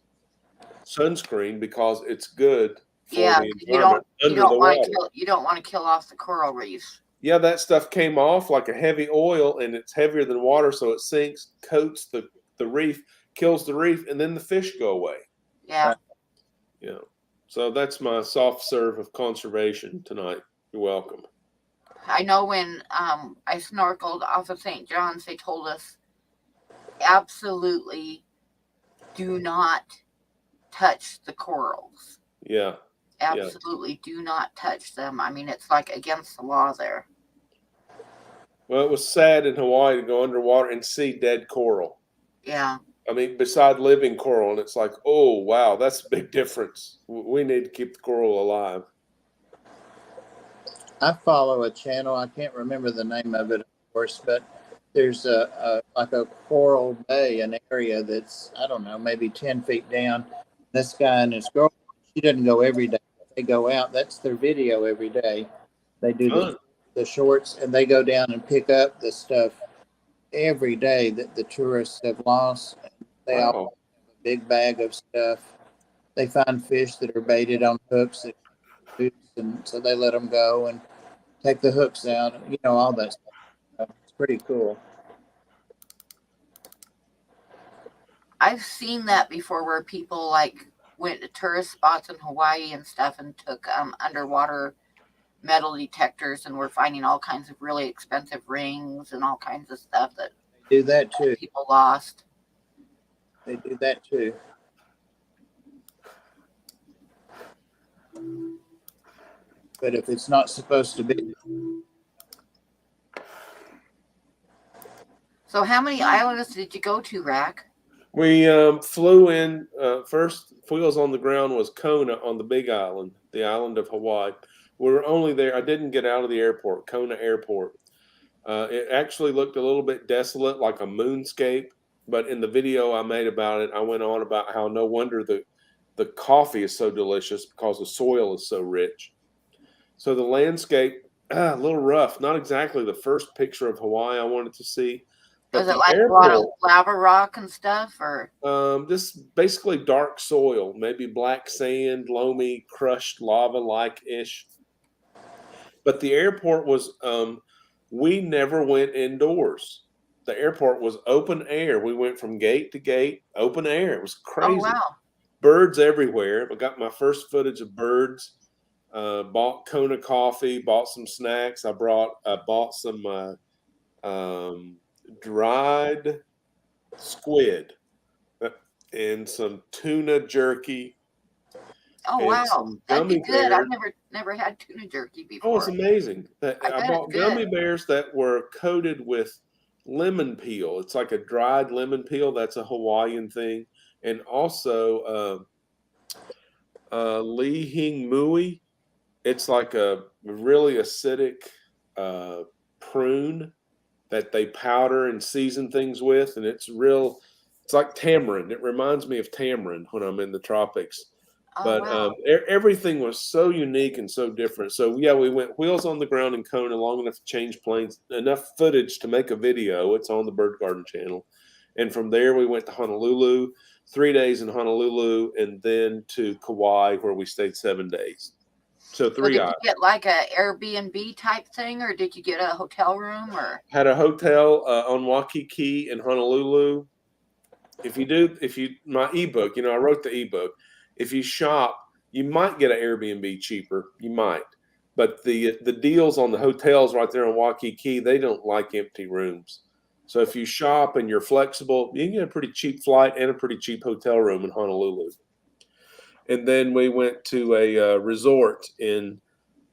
sunscreen because it's good for the environment under the water. You don't want to kill off the coral reefs. Yeah, that stuff came off like a heavy oil, and it's heavier than water, so it sinks, coats the reef, kills the reef, and then the fish go away. Yeah. Yeah. So that's my soft serve of conservation tonight. You're welcome. I know when I snorkeled off of St. John's, they told us absolutely do not touch the corals. Yeah. Absolutely do not touch them. I mean, it's like against the law there. Well, it was sad in Hawaii to go underwater and see dead coral. Yeah. I mean, beside living coral, and it's like, oh, wow, that's a big difference. We need to keep the coral alive. I follow a channel. I can't remember the name of it, of course, but there's like a coral bay, an area that's, I don't know, maybe 10 feet down. This guy and his girl, she doesn't go every day. They go out. That's their video every day. They do the shorts, and they go down and pick up the stuff every day that the tourists have lost. They all Wow. have a big bag of stuff. They find fish that are baited on hooks, and so they let them go and take the hooks out. You know, all that stuff. It's pretty cool. I've seen that before where people like went to tourist spots in Hawaii and stuff and took underwater metal detectors and were finding all kinds of really expensive rings and all kinds of stuff that They do that too. people lost. They do that too. But if it's not supposed to be, So how many islands did you go to, Rack? We flew in. First wheels on the ground was Kona on the Big Island, the island of Hawaii. We were only there. I didn't get out of the airport, Kona Airport. It actually looked a little bit desolate, like a moonscape. But in the video I made about it, I went on about how no wonder the coffee is so delicious because the soil is so rich. So the landscape, a little rough. Not exactly the first picture of Hawaii I wanted to see. Was But it like a lot of lava rock and stuff, or just basically dark soil, maybe black sand, loamy, crushed lava like ish. But the airport was, we never went indoors. The airport was open air. We went from gate to gate, open air. It was crazy. oh wow, Birds everywhere. I got my first footage of birds. Bought Kona coffee, bought some snacks. I bought some dried squid and some tuna jerky. oh and wow, some that'd be gummy good. I've bears. never had tuna jerky Oh, before. it's amazing. I I bet bought it's gummy good. bears that were coated with lemon peel. It's like a dried lemon peel. That's a Hawaiian thing. And also Lihing Mui. It's like a really acidic prune that they powder and season things with. And it's like tamarind. It reminds me of tamarind when I'm in the tropics. Oh But wow, everything was so unique and so different. So yeah, we went wheels on the ground in Kona long enough to change planes, enough footage to make a video. It's on the Bird Garden channel. And from there, we went to Honolulu, 3 days in Honolulu, and then to Kauai, where we stayed 7 days. So so 3 did you hours. get like a Airbnb type thing, or did you get a hotel room, or Had a hotel on Waikiki in Honolulu. My ebook, I wrote the ebook. If you shop, you might get an Airbnb cheaper. You might, but the deals on the hotels right there on Waikiki, they don't like empty rooms. So if you shop and you're flexible, you can get a pretty cheap flight and a pretty cheap hotel room in Honolulu. And then we went to a resort in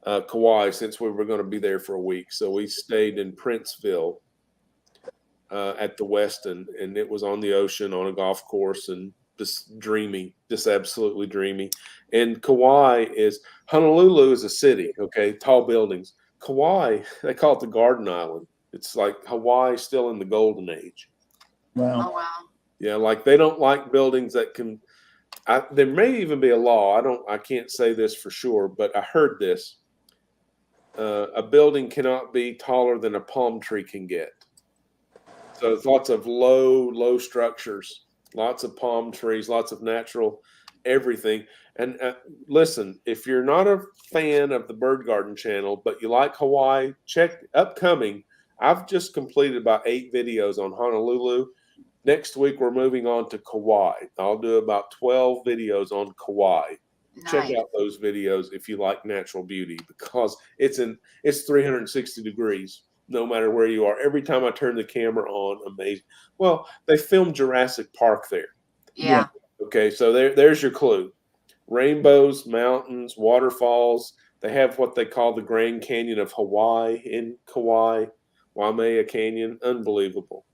Kauai since we were going to be there for a week. So we stayed in Princeville at the Westin, and it was on the ocean on a golf course and just dreamy, just absolutely dreamy. And Honolulu is a city, okay, tall buildings. Kauai, they call it the Garden Island. It's like Hawaii still in the golden age. well, oh wow, Yeah, like they don't like buildings that there may even be a law. I can't say this for sure, but I heard this. A building cannot be taller than a palm tree can get. So it's lots of low structures, lots of palm trees, lots of natural everything. And listen, if you're not a fan of the Bird Garden channel, but you like Hawaii, check upcoming. I've just completed about 8 videos on Honolulu. Next week, we're moving on to Kauai. I'll do about 12 videos on Kauai. Check nice. out those videos if you like natural beauty, because it's 360 degrees no matter where you are. Every time I turn the camera on, amazing. Well, they filmed Jurassic Park there. Yeah. Okay, so there's your clue. Rainbows, mountains, waterfalls. They have what they call the Grand Canyon of Hawaii in Kauai, Waimea Canyon. Unbelievable.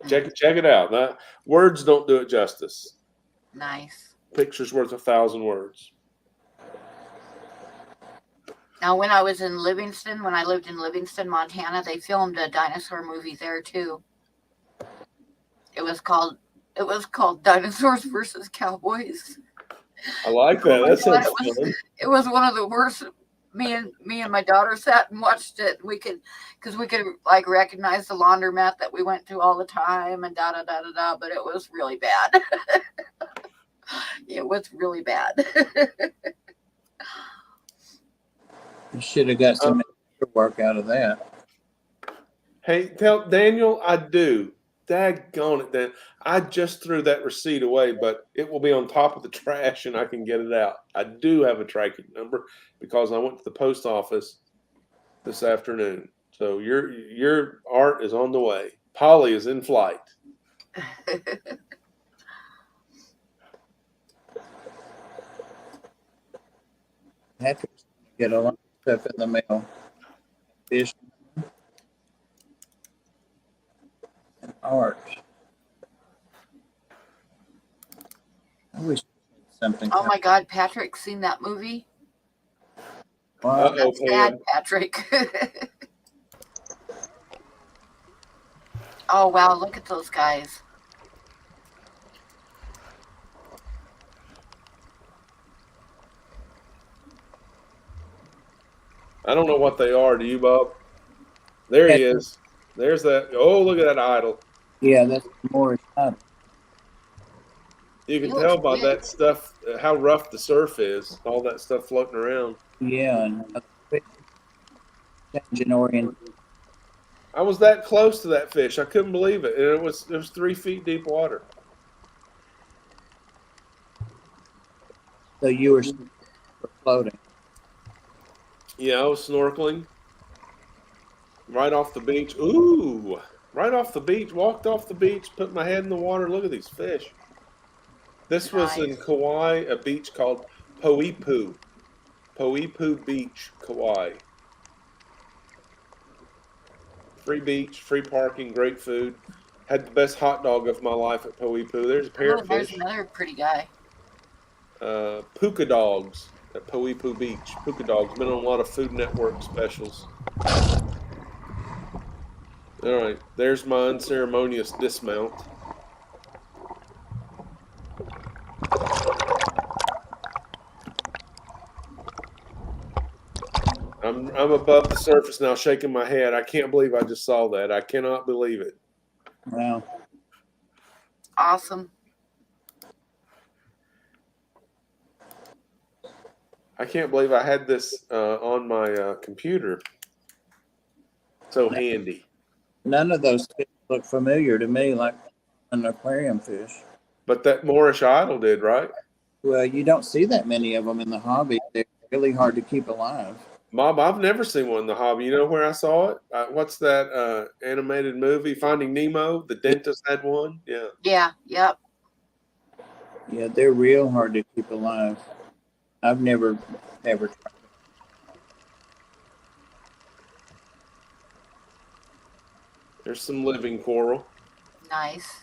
Check it out. Words don't do it justice. Nice. Picture's worth 1,000 words. Now, when I lived in Livingston, Montana, they filmed a dinosaur movie there too. It was called Dinosaurs versus Cowboys. I like that. That sounds fun. It was one of the worst me and my daughter sat and watched it. Because we could like recognize the laundromat that we went to all the time and da da da da da. But it was really bad. It was really bad. You should have got some work out of that. Hey, tell Daniel I do. Daggone it, Dan. I just threw that receipt away, but it will be on top of the trash and I can get it out. I do have a tracking number because I went to the post office this afternoon. So your art is on the way. Polly is in flight. Patrick's get a lot of stuff in the mail. Fish and art. I wish something. Oh my God, Patrick, seen that movie? Wow. That's sad, Patrick. Oh wow, look at those guys. I don't know what they are. Do you, Bob? There he is. There's that. Oh, look at that idol. Yeah, that's more. You can He tell looks by big. that stuff how rough the surf is. All that stuff floating around. Yeah, and changing orient. I was that close to that fish. I couldn't believe it. And it was 3 feet deep water. So you were floating. Yeah, I was snorkeling right off the beach. Ooh, right off the beach. Walked off the beach, put my head in the water. Look at these fish. This was in Kauai, a beach called Poipu. Poipu Beach, Kauai. Free beach, free parking, great food. Had the best hot dog of my life at Poipu. There's a pair Oh, of there's fish. another pretty guy. Puka dogs at Poipu Beach. Puka dogs. Been on a lot of Food Network specials. All right, there's my unceremonious dismount. I'm above the surface now, shaking my head. I can't believe I just saw that. I cannot believe it. Wow. Awesome. I can't believe I had this on my computer. So handy. None of those fish look familiar to me like an aquarium fish. But that Moorish idol did, right? Well, you don't see that many of them in the hobby. They're really hard to keep alive. Bob, I've never seen one in the hobby. You know where I saw it? What's that animated movie, Finding Nemo? The dentist had one. Yeah. Yeah, yep. Yeah, they're real hard to keep alive. I've never tried. There's some living coral. Nice.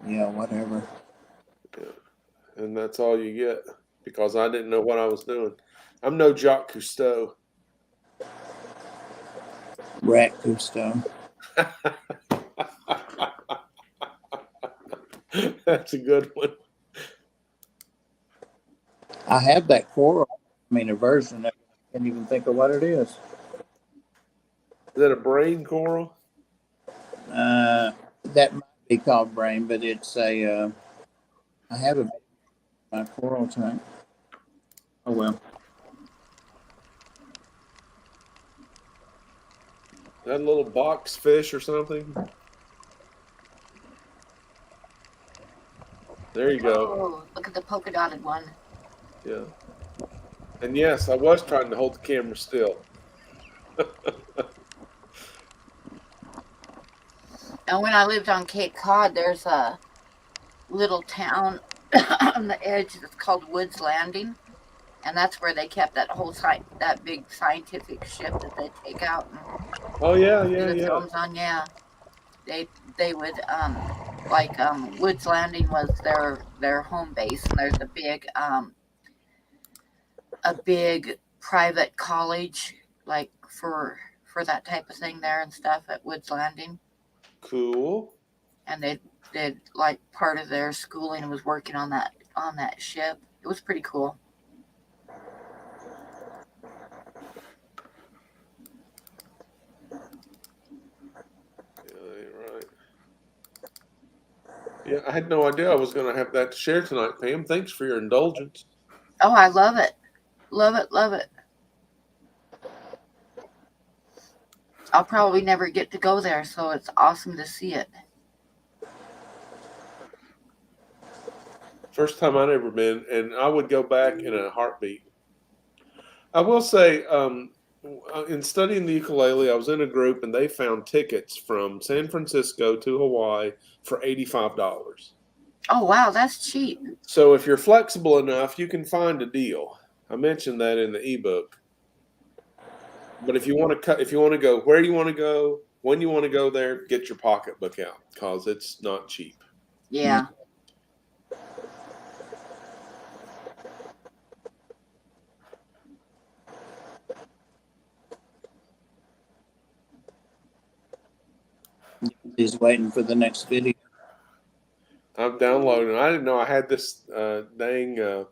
Yeah, whatever. Yeah. And that's all you get because I didn't know what I was doing. I'm no Jacques Cousteau. Rat Cousteau. That's a good one. I have that coral. I mean, a version of it. I can't even think of what it is. Is that a brain coral? That might be called brain, but it's a. I have my coral tank. Oh well. That little box fish or something? There you go. Oh, look at the polka dotted one. Yeah. And yes, I was trying to hold the camera still. And when I lived on Cape Cod, there's a little town on the edge that's called Woods Landing. And that's where they kept that whole that big scientific ship that they take out and Oh yeah, do yeah, the yeah. films on. Yeah, they would Woods Landing was their home base, and there's a big private college like for that type of thing there and stuff at Woods Landing. Cool. And they did like part of their schooling and was working on that ship. It was pretty cool. Right. Yeah, I had no idea I was going to have that to share tonight, Pam. Thanks for your indulgence. Oh, I love it. Love it, love it. I'll probably never get to go there, so it's awesome to see it. First time I'd ever been, and I would go back in a heartbeat. I will say, in studying the ukulele, I was in a group and they found tickets from San Francisco to Hawaii for $85. Oh, wow, that's cheap. So if you're flexible enough, you can find a deal. I mentioned that in the ebook. But if you want to go where you want to go, when you want to go there, get your pocketbook out because it's not cheap. Yeah. He's waiting for the next video. I'm downloading. I didn't know I had this dang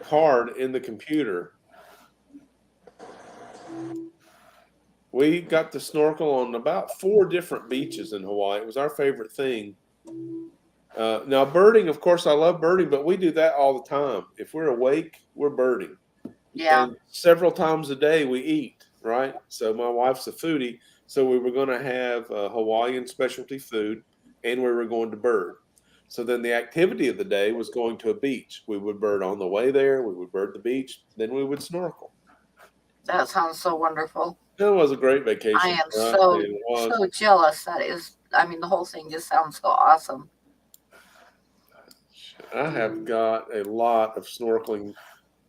card in the computer. We got to snorkel on about 4 different beaches in Hawaii. It was our favorite thing. Now, birding, of course, I love birding, but we do that all the time. If we're awake, we're birding. Yeah. And several times a day we eat, right? So my wife's a foodie, so we were going to have Hawaiian specialty food, and we were going to bird. So then the activity of the day was going to a beach. We would bird on the way there. We would bird the beach. Then we would snorkel. That sounds so wonderful. It was a great vacation. I am so jealous. That is, I mean, the whole thing just sounds so awesome. I have got a lot of snorkeling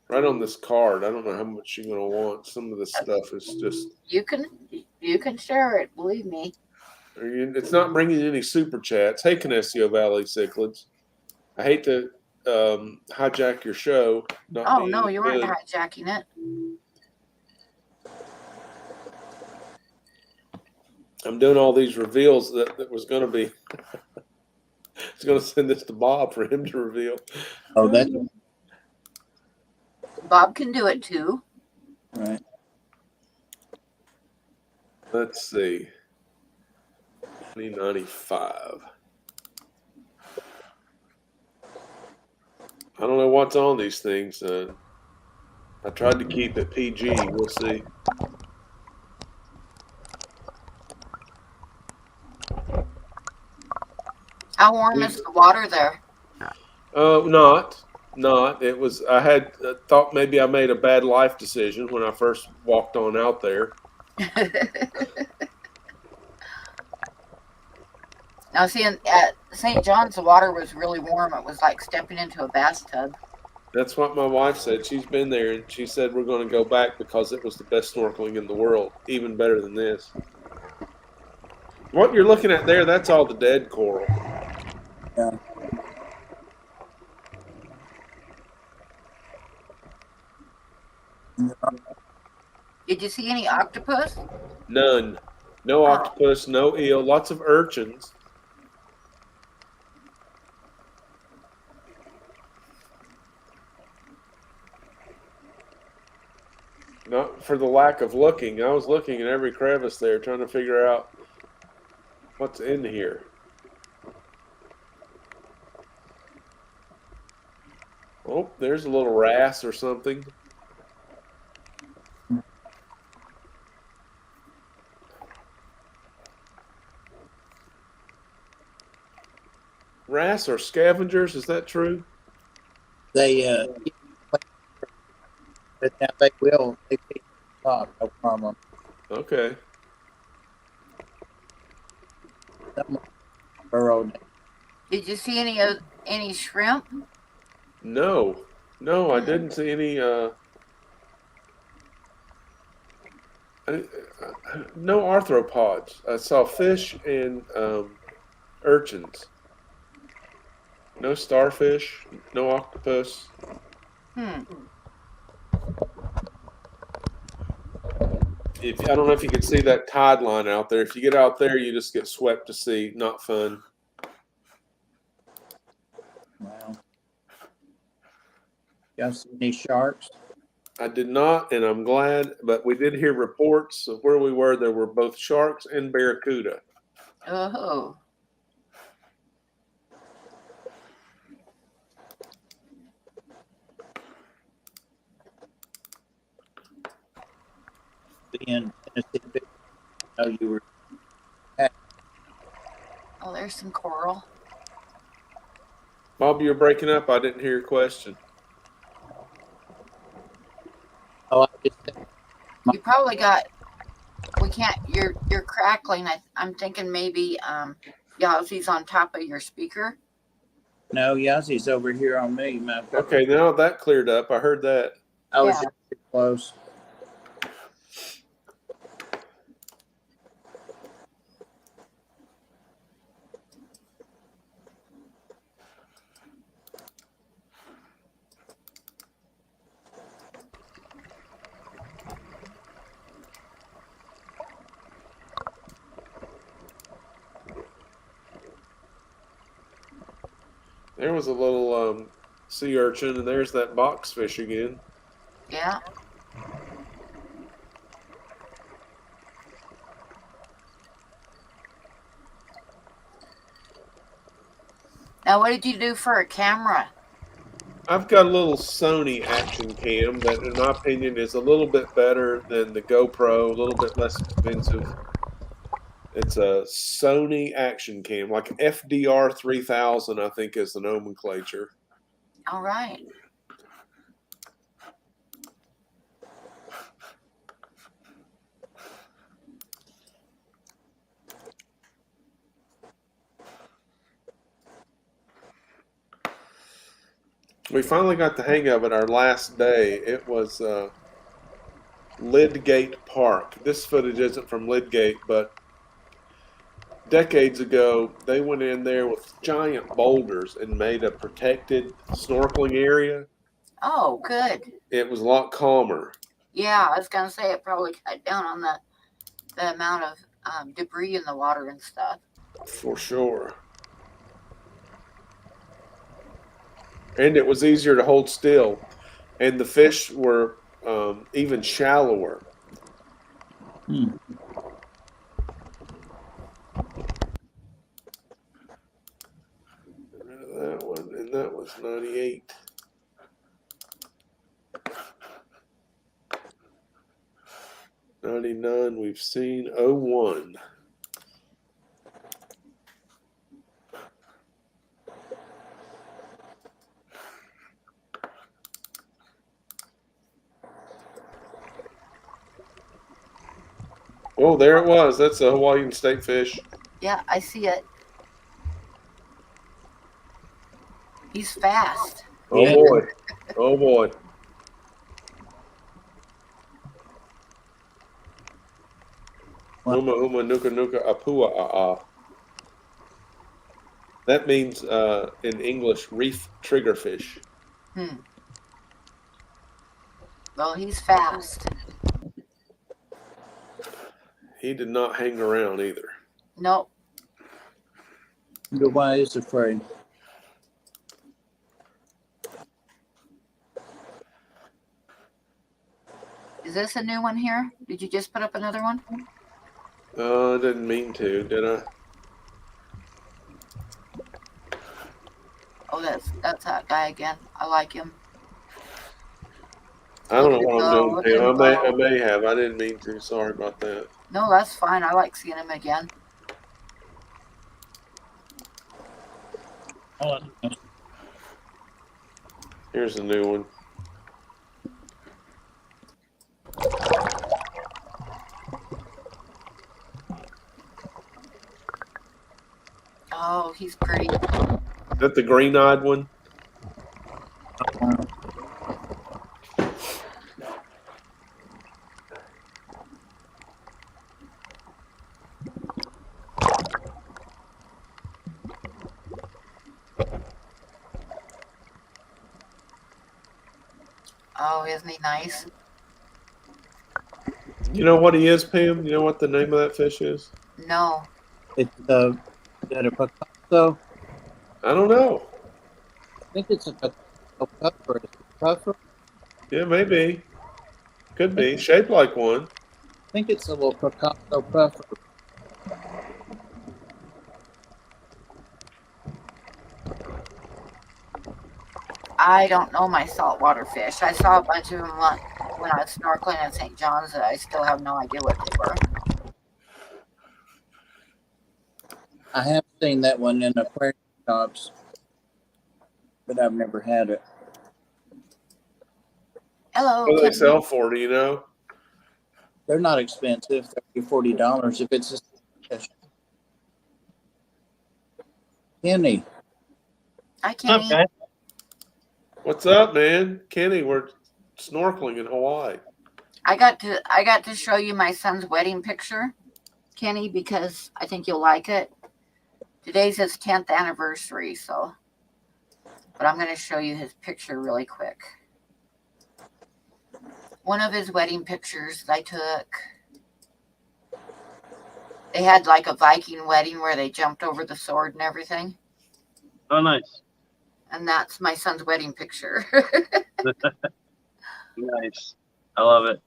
right on this card. I don't know how much you're going to want. Some of this stuff is just... You can share it, believe me. It's not bringing any super chats. Hey, Canessio Valley Cichlids. I hate to hijack your show. Oh, no, you weren't hijacking it. I'm doing all these reveals that was going to be... I was going to send this to Bob for him to reveal. Oh, that. Bob can do it too. Right. Let's see. 2095. I don't know what's on these things. I tried to keep it PG. We'll see. How warm is the water there? Not. It was. I had thought maybe I made a bad life decision when I first walked on out there. Now, see, at St. John's, the water was really warm. It was like stepping into a bathtub. That's what my wife said. She's been there, and she said we're going to go back because it was the best snorkeling in the world, even better than this. What you're looking at there, that's all the dead coral. Yeah. Did you see any octopus? None. No octopus, no eel, lots of urchins. Not for the lack of looking. I was looking in every crevice there trying to figure out what's in here. Oh, there's a little wrasse or something. Wrasse are scavengers, is that true? They but now they will. They pick up, no problem. Okay. Burrowed. Did you see any shrimp? No, I didn't see any. No arthropods. I saw fish and urchins. No starfish. No octopus. I don't know if you can see that tide line out there. If you get out there, you just get swept to sea. Not fun. Y'all see any sharks? I did not, and I'm glad, but we did hear reports of where we were. There were both sharks and barracuda. Oh, Being Tennessee, I know you were. oh, there's some coral. Bob, you're breaking up. I didn't hear your question. Oh, I just said, You probably got. We can't. You're crackling. I'm thinking maybe Yazzie's on top of your speaker. no, Yazzie's over here on me, man. Okay, now that cleared up. I heard that. I was Yeah. just too close. There was a little sea urchin, and there's that boxfish again. Yeah. Now, what did you do for a camera? I've got a little Sony action cam that, in my opinion, is a little bit better than the GoPro, a little bit less expensive. It's a Sony action cam, like FDR 3000, I think is the nomenclature. All right. We finally got the hang of it our last day. It was Lidgate Park. This footage isn't from Lidgate, but decades ago, they went in there with giant boulders and made a protected snorkeling area. Oh, good. It was a lot calmer. Yeah, I was gonna say it probably cut down on the amount of debris in the water and stuff. For sure. And it was easier to hold still. And the fish were even shallower. Hmm. That one, and that was 98. '99, we've seen 01. Oh, there it was. That's a Hawaiian state fish. Yeah, I see it. He's fast. Oh Yeah. boy. Oh boy. Wow. Uma uma nuka nuka apua a. That means in English reef triggerfish. Well, he's fast. He did not hang around either. Nope. Why is afraid? Is this a new one here? Did you just put up another one? I didn't mean to, did I? Oh, that's that guy again. I like him. I don't know Look at what I'm Bo, doing, look Pam. at I Bo. may have. I didn't mean to. Sorry about that. No, that's fine. I like seeing him again. Oh, Here's a new one. Oh, he's pretty. Is that the green-eyed one? Oh, isn't he nice? You know what he is, Pam? You know what the name of that fish is? No. it's is that a Picasso? I don't know. I think it's a Picasso. puffer? Yeah, maybe. Could be. Shaped like one. I think it's a little Picasso puffer. I don't know my saltwater fish. I saw a bunch of them when I was snorkeling at St. John's, and I still have no idea what they were. I have seen that one in aquarium shops, but I've never had it. Hello, What do they Ken. sell for? Do you know? They're not expensive, $30, $40 if it's a fish. Kenny, Hi, What's up, Kenny. guys? What's up, man? Kenny, we're snorkeling in Hawaii. I got to show you my son's wedding picture, Kenny, because I think you'll like it. Today's his 10th anniversary, so. But I'm going to show you his picture really quick. One of his wedding pictures that I took. They had like a Viking wedding where they jumped over the sword and everything. Oh, nice. And that's my son's wedding picture. Nice. I love it.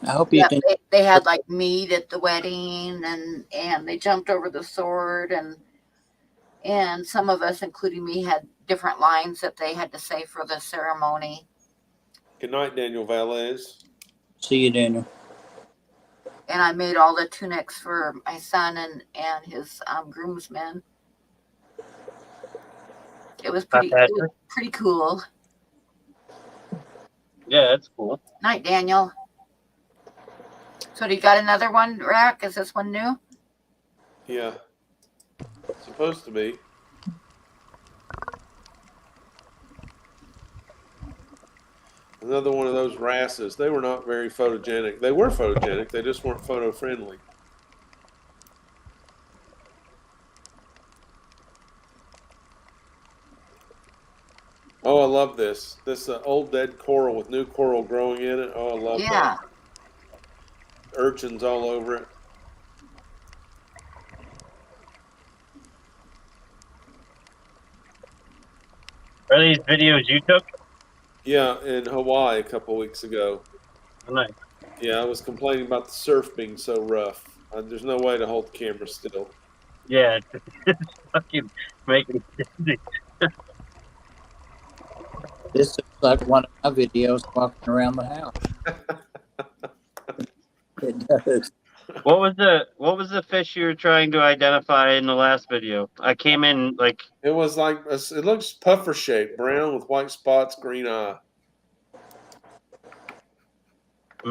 I hope you Yeah, can. they had like meat at the wedding, and they jumped over the sword, and some of us, including me, had different lines that they had to say for the ceremony. Good night, Daniel Valles. See you, Daniel. And I made all the tunics for my son and his groomsmen. It was pretty cool. Yeah, that's cool. Night, Daniel. So do you got another one, Rack? Is this one new? Yeah. Supposed to be. Another one of those wrasses. They were not very photogenic. They were photogenic. They just weren't photo friendly. Oh, I love this. This old dead coral with new coral growing in it. Oh, I love that. Urchins all over it. Are these videos you took? Yeah, in Hawaii a couple weeks ago. Oh, nice. Yeah, I was complaining about the surf being so rough. There's no way to hold the camera still. Yeah, it's fucking making it dizzy. This looks like one of my videos walking around the house. It does. What was the fish you were trying to identify in the last video? I came in like It was like, it looks puffer shaped, brown with white spots, green eye. I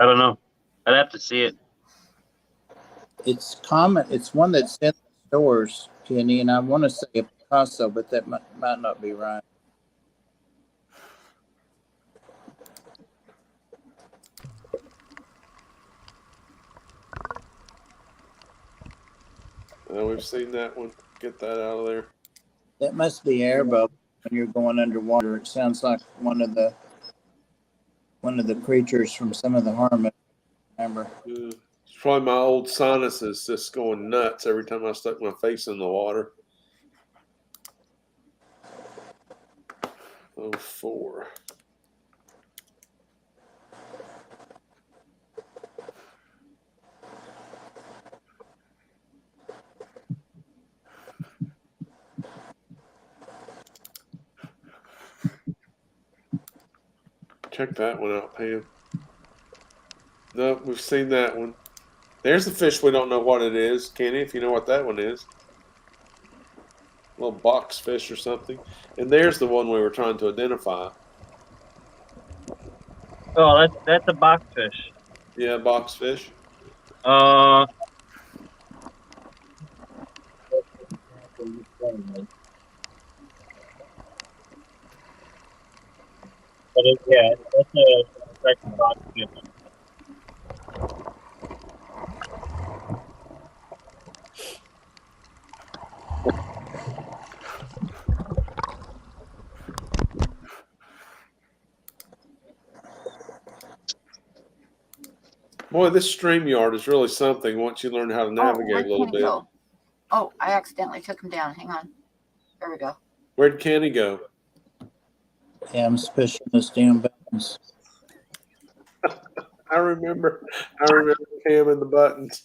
don't know. I'd have to see it. It's common. It's one that's in the stores, Kenny, and I want to say a Picasso, but that might not be right. We've seen that one. Get that out of there. That must be air bubble when you're going underwater. It sounds like one of the creatures from some of the Harmon. Remember? It's probably my old sinuses just going nuts every time I stuck my face in the water. 04. Check that one out, Pam. No, we've seen that one. There's the fish we don't know what it is. Kenny, if you know what that one is. A little box fish or something. And there's the one we were trying to identify. Oh, that's a boxfish. Yeah, box fish. Yeah, that's a boxfish. Boy, this StreamYard is really something once you learn how to navigate where'd a little Kenny bit. go? Oh, I accidentally took him down. Hang on. There we go. Where'd Kenny go? Yeah, I'm pushing this damn buttons. I remember Cam and the buttons.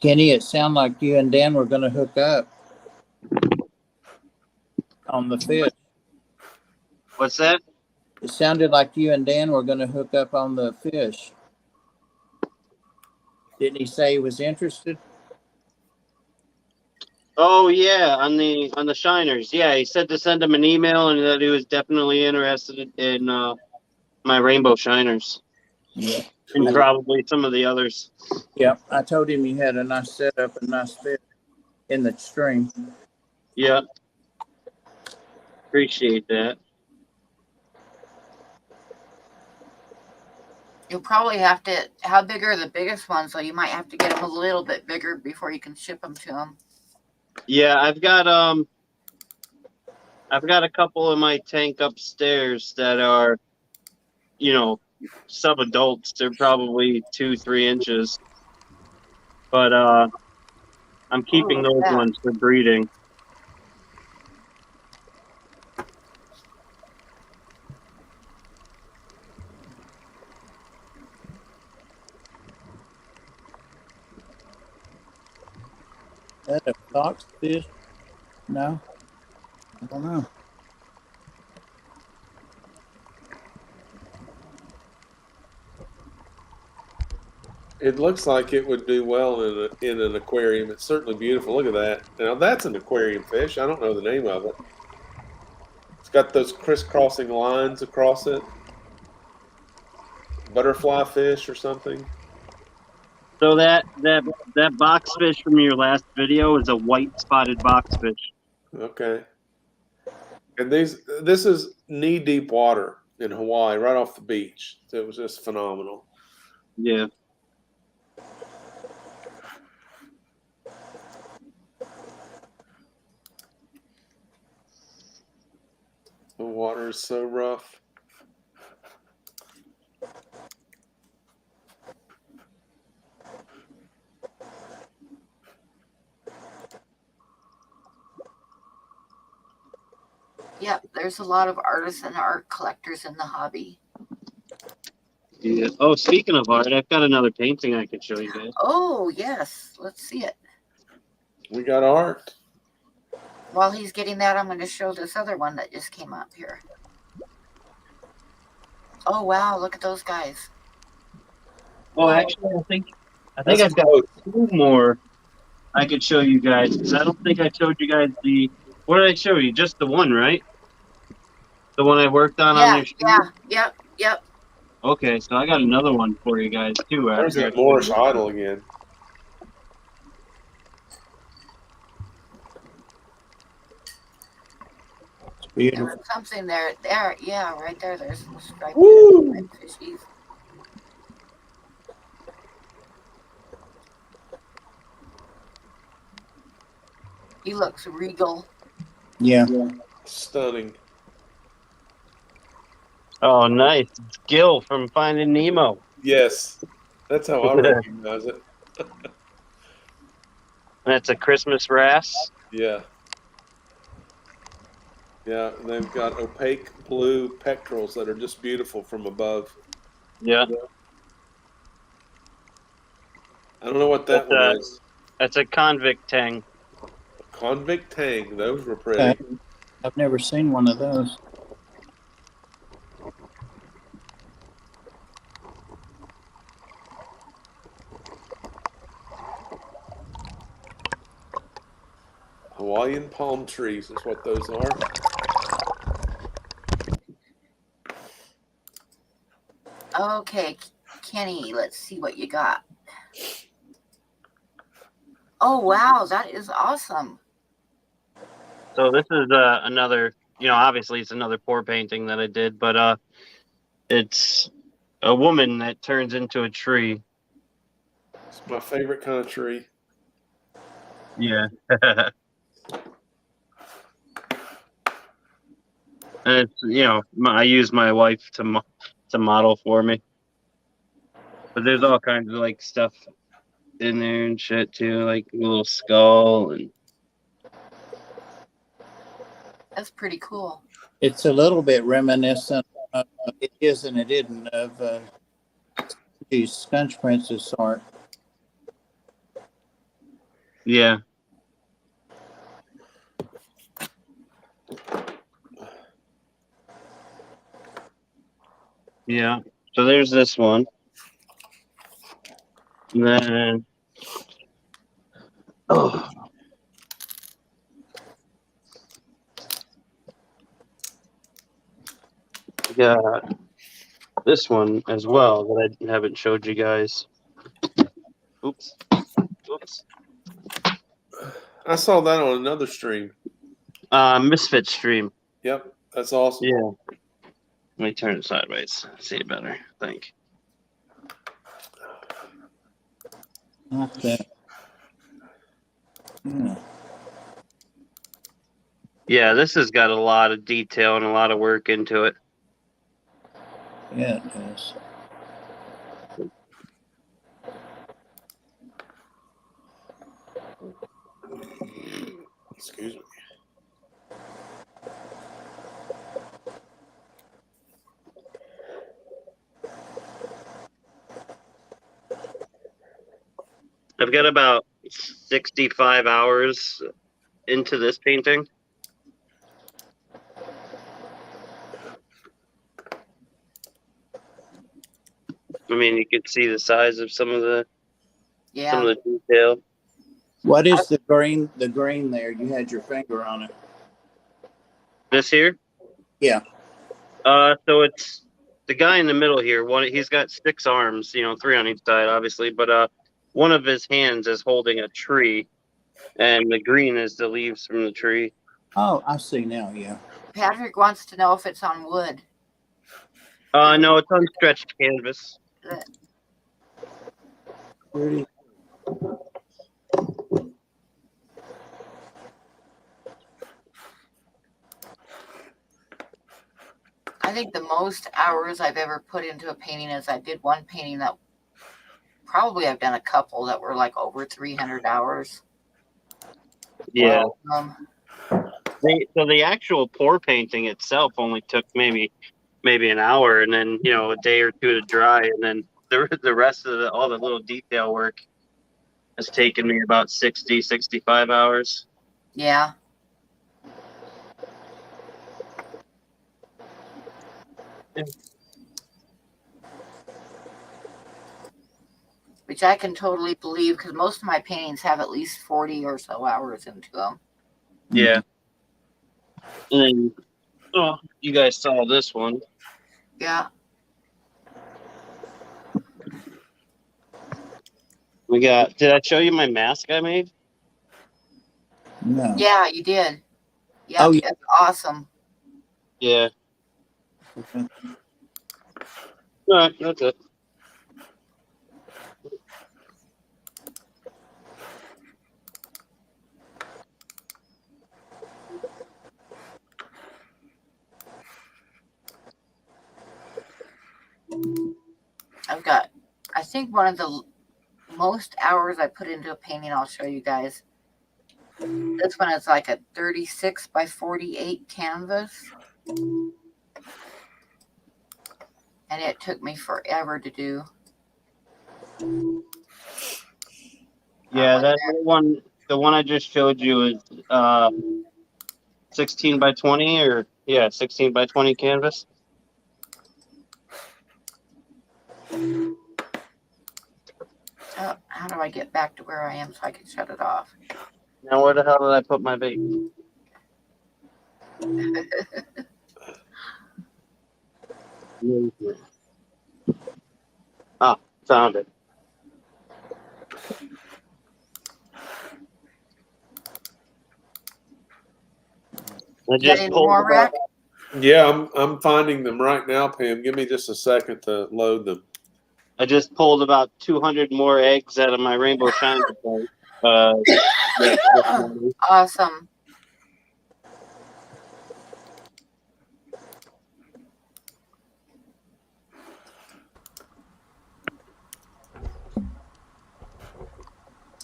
Kenny, it sounded like you and Dan were going to hook up on the fish. What's that? It sounded like you and Dan were going to hook up on the fish. Didn't he say he was interested? Oh yeah, on the shiners. Yeah, he said to send him an email and that he was definitely interested in my rainbow shiners. Yeah. And probably some of the others. Yeah, I told him you had a nice setup and nice fish in the stream. Yeah. Appreciate that. You'll probably have to. How big are the biggest ones? So you might have to get them a little bit bigger before you can ship them to them. Yeah, I've got a couple in my tank upstairs that are, sub-adults. They're probably 2-3 inches. But I'm keeping those ones for breeding. Is that a fox fish? No, I don't know. It looks like it would do well in an aquarium. It's certainly beautiful. Look at that. Now that's an aquarium fish. I don't know the name of it. It's got those crisscrossing lines across it. Butterfly fish or something. So that boxfish from your last video is a white spotted boxfish. Okay. And this is knee-deep water in Hawaii, right off the beach. It was just phenomenal. Yeah. The water is so rough. Yep, there's a lot of artists and art collectors in the hobby. Yeah. Oh, speaking of art, I've got another painting I could show you guys. Oh, yes. Let's see it. We got art. While he's getting that, I'm going to show this other one that just came up here. Oh, wow. Look at those guys. Oh, actually, I think I've got 2 more I could show you guys, because I don't think I showed you guys the. What did I show you? Just the one, right? The one I worked on your stream? Yep. Okay, so I got another one for you guys too. There's that Moorish idol again. There was something there. Yeah, right there. There's some striped fishies. He looks regal. Yeah. Stunning. Oh, nice. It's Gil from Finding Nemo. Yes. That's how I recognize it. That's a Christmas wrasse. Yeah. Yeah, they've got opaque blue pectorals that are just beautiful from above. Yeah. I don't know what that one is. That's a convict tang. Convict tang. Those were pretty. I've never seen one of those. Hawaiian palm trees is what those are. Okay, Kenny, let's see what you got. Oh, wow. That is awesome. So this is another, obviously it's another pour painting that I did, but it's a woman that turns into a tree. It's my favorite kind of tree. Yeah. And it's, you know, I use my wife to model for me. But there's all kinds of like stuff in there and shit too, like a little skull and That's pretty cool. It's a little bit reminiscent. It is and it isn't of these Skunch Princess art. yeah. Yeah. So there's this one. And then we got this one as well that I haven't showed you guys. Oops. I saw that on another stream. Misfit stream. Yep, that's awesome. Yeah. Let me turn it sideways. See it better, I think. Not that. Yeah. Yeah, this has got a lot of detail and a lot of work into it. Yeah, it does. Excuse me. I've got about 65 hours into this painting. I mean, you can see the size of some of the detail. What is the green? The green there? You had your finger on it. This here? Yeah. So it's the guy in the middle here. He's got 6 arms, 3 on each side, obviously, but one of his hands is holding a tree, and the green is the leaves from the tree. Oh, I see now. Yeah. Patrick wants to know if it's on wood. No, it's on stretched canvas. Pretty. I think the most hours I've ever put into a painting is I did one painting that probably I've done a couple that were like over 300 hours. Yeah. Wow. So the actual pour painting itself only took maybe an hour, and then a day or two to dry, and then the rest of all the little detail work has taken me about 65 hours. Yeah. Which I can totally believe because most of my paintings have at least 40 or so hours into them. Yeah. And then, you guys saw this one. Yeah. We got. Did I show you my mask I made? No. Yeah, you did. Yeah, Oh, yeah. that's awesome. Yeah. Okay. All right, that's it. I've got, I think one of the most hours I put into a painting, I'll show you guys. This one is like a 36 by 48 canvas. And it took me forever to do. Yeah, that one, the one I just showed you is 16 by 20 16 by 20 canvas. Oh, how do I get back to where I am so I can shut it off? Now where the hell did I put my bait? Ah, found it. I Got any more, Rick? Yeah, I'm finding them right now, Pam. Give me just a second to load them. I just pulled about 200 more eggs out of my rainbow shine. Yeah, Awesome.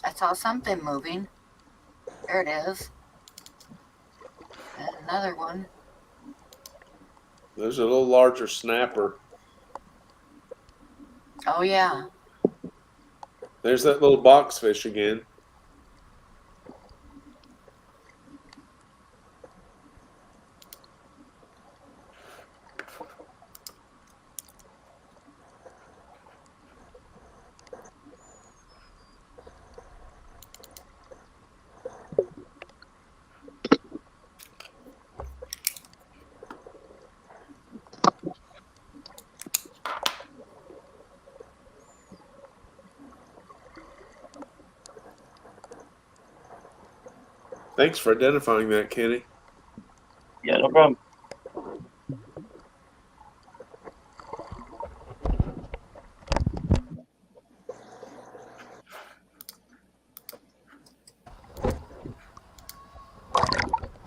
I saw something moving. There it is. And another one. There's a little larger snapper. Oh, yeah. There's that little boxfish again. Thanks for identifying that, Kenny. Yeah, no problem.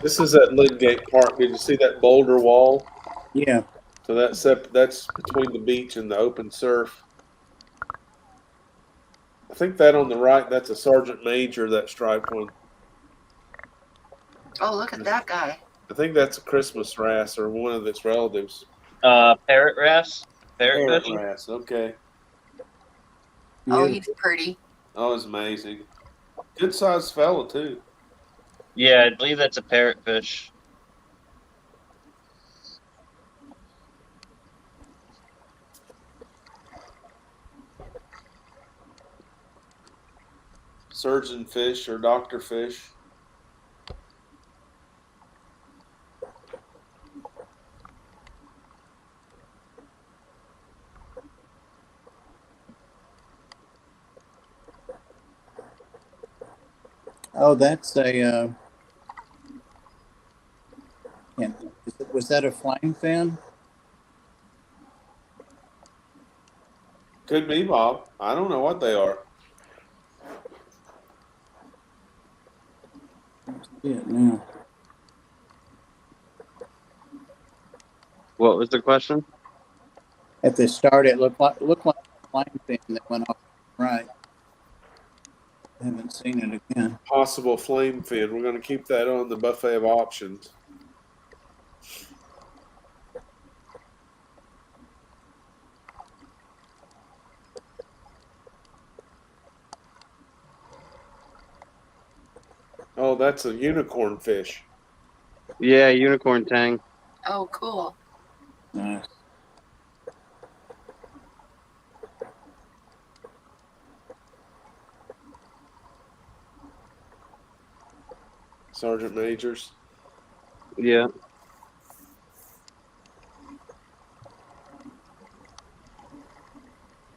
This is at Lidgate Park. Did you see that boulder wall? Yeah. So that's between the beach and the open surf. I think that on the right, that's a sergeant major, that striped one. Oh, look at that guy. I think that's a Christmas wrasse or one of its relatives. Parrot wrasse? Parrot Parrotfish? wrasse, okay. Oh, Beautiful. he's pretty. Oh, it's amazing. Good sized fella, too. Yeah, I believe that's a parrotfish. Surgeon fish or doctor fish. Oh, that's a. Was that a flying fin? Could be, Bob. I don't know what they are. Yeah, no. What was the question? At the start, it looked like a flying fin that went off right. I haven't seen it again. Possible flame fin. We're going to keep that on the buffet of options. Oh, that's a unicorn fish. Yeah, unicorn tang. Oh, cool. Nice. Sergeant majors. Yeah.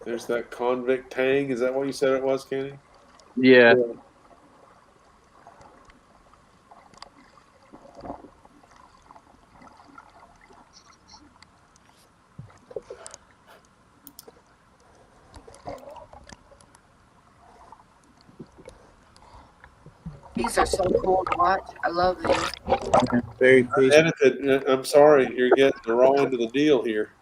There's that convict tang. Is that what you said it was, Kenny? Yeah. These are so cool to watch. I love these. Very peaceful. Edited. I'm sorry, you're getting the wrong end of the deal here.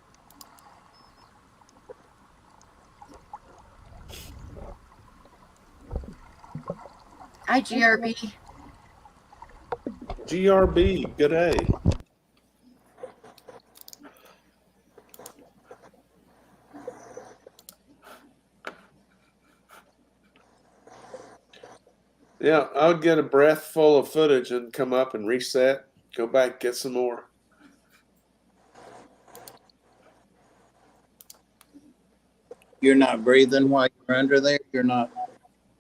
Hi, GRB. GRB, good day. Yeah, I would get a breath full of footage and come up and reset, go back, get some more. You're not breathing while you're under there. You're not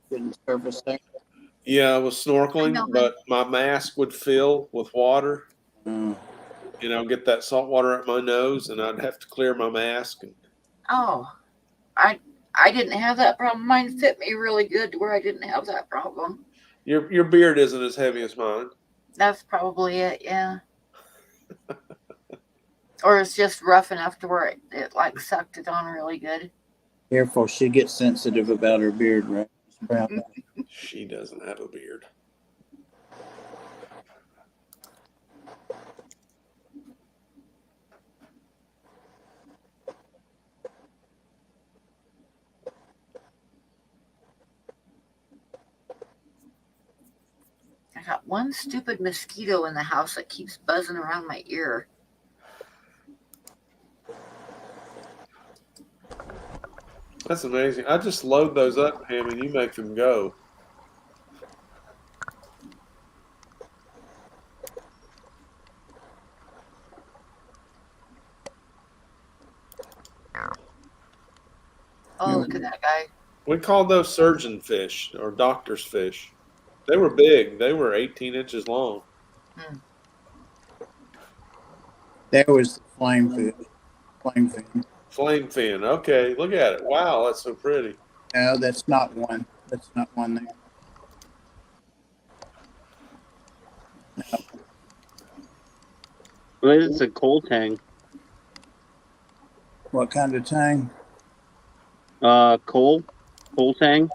getting service there. Yeah, I was snorkeling, but my mask would fill with water. Oh. Get that salt water at my nose, and I'd have to clear my mask. Oh, I didn't have that problem. Mine fit me really good to where I didn't have that problem. Your beard isn't as heavy as mine. That's probably it, yeah. Or it's just rough enough to where it like sucked it on really good. Careful, she gets sensitive about her beard, right? Brown. She doesn't have a beard. I got one stupid mosquito in the house that keeps buzzing around my ear. That's amazing. I just load those up, Ham, and you make them go. Oh, look at that guy. We call those surgeon fish or doctor's fish. They were big. They were 18 inches long. There was the flame fish. Flame fin. Flame fin. Okay, look at it. Wow, that's so pretty. No, that's not one. That's not one there. Well, it's a coal tang. What kind of tang? Coal tang.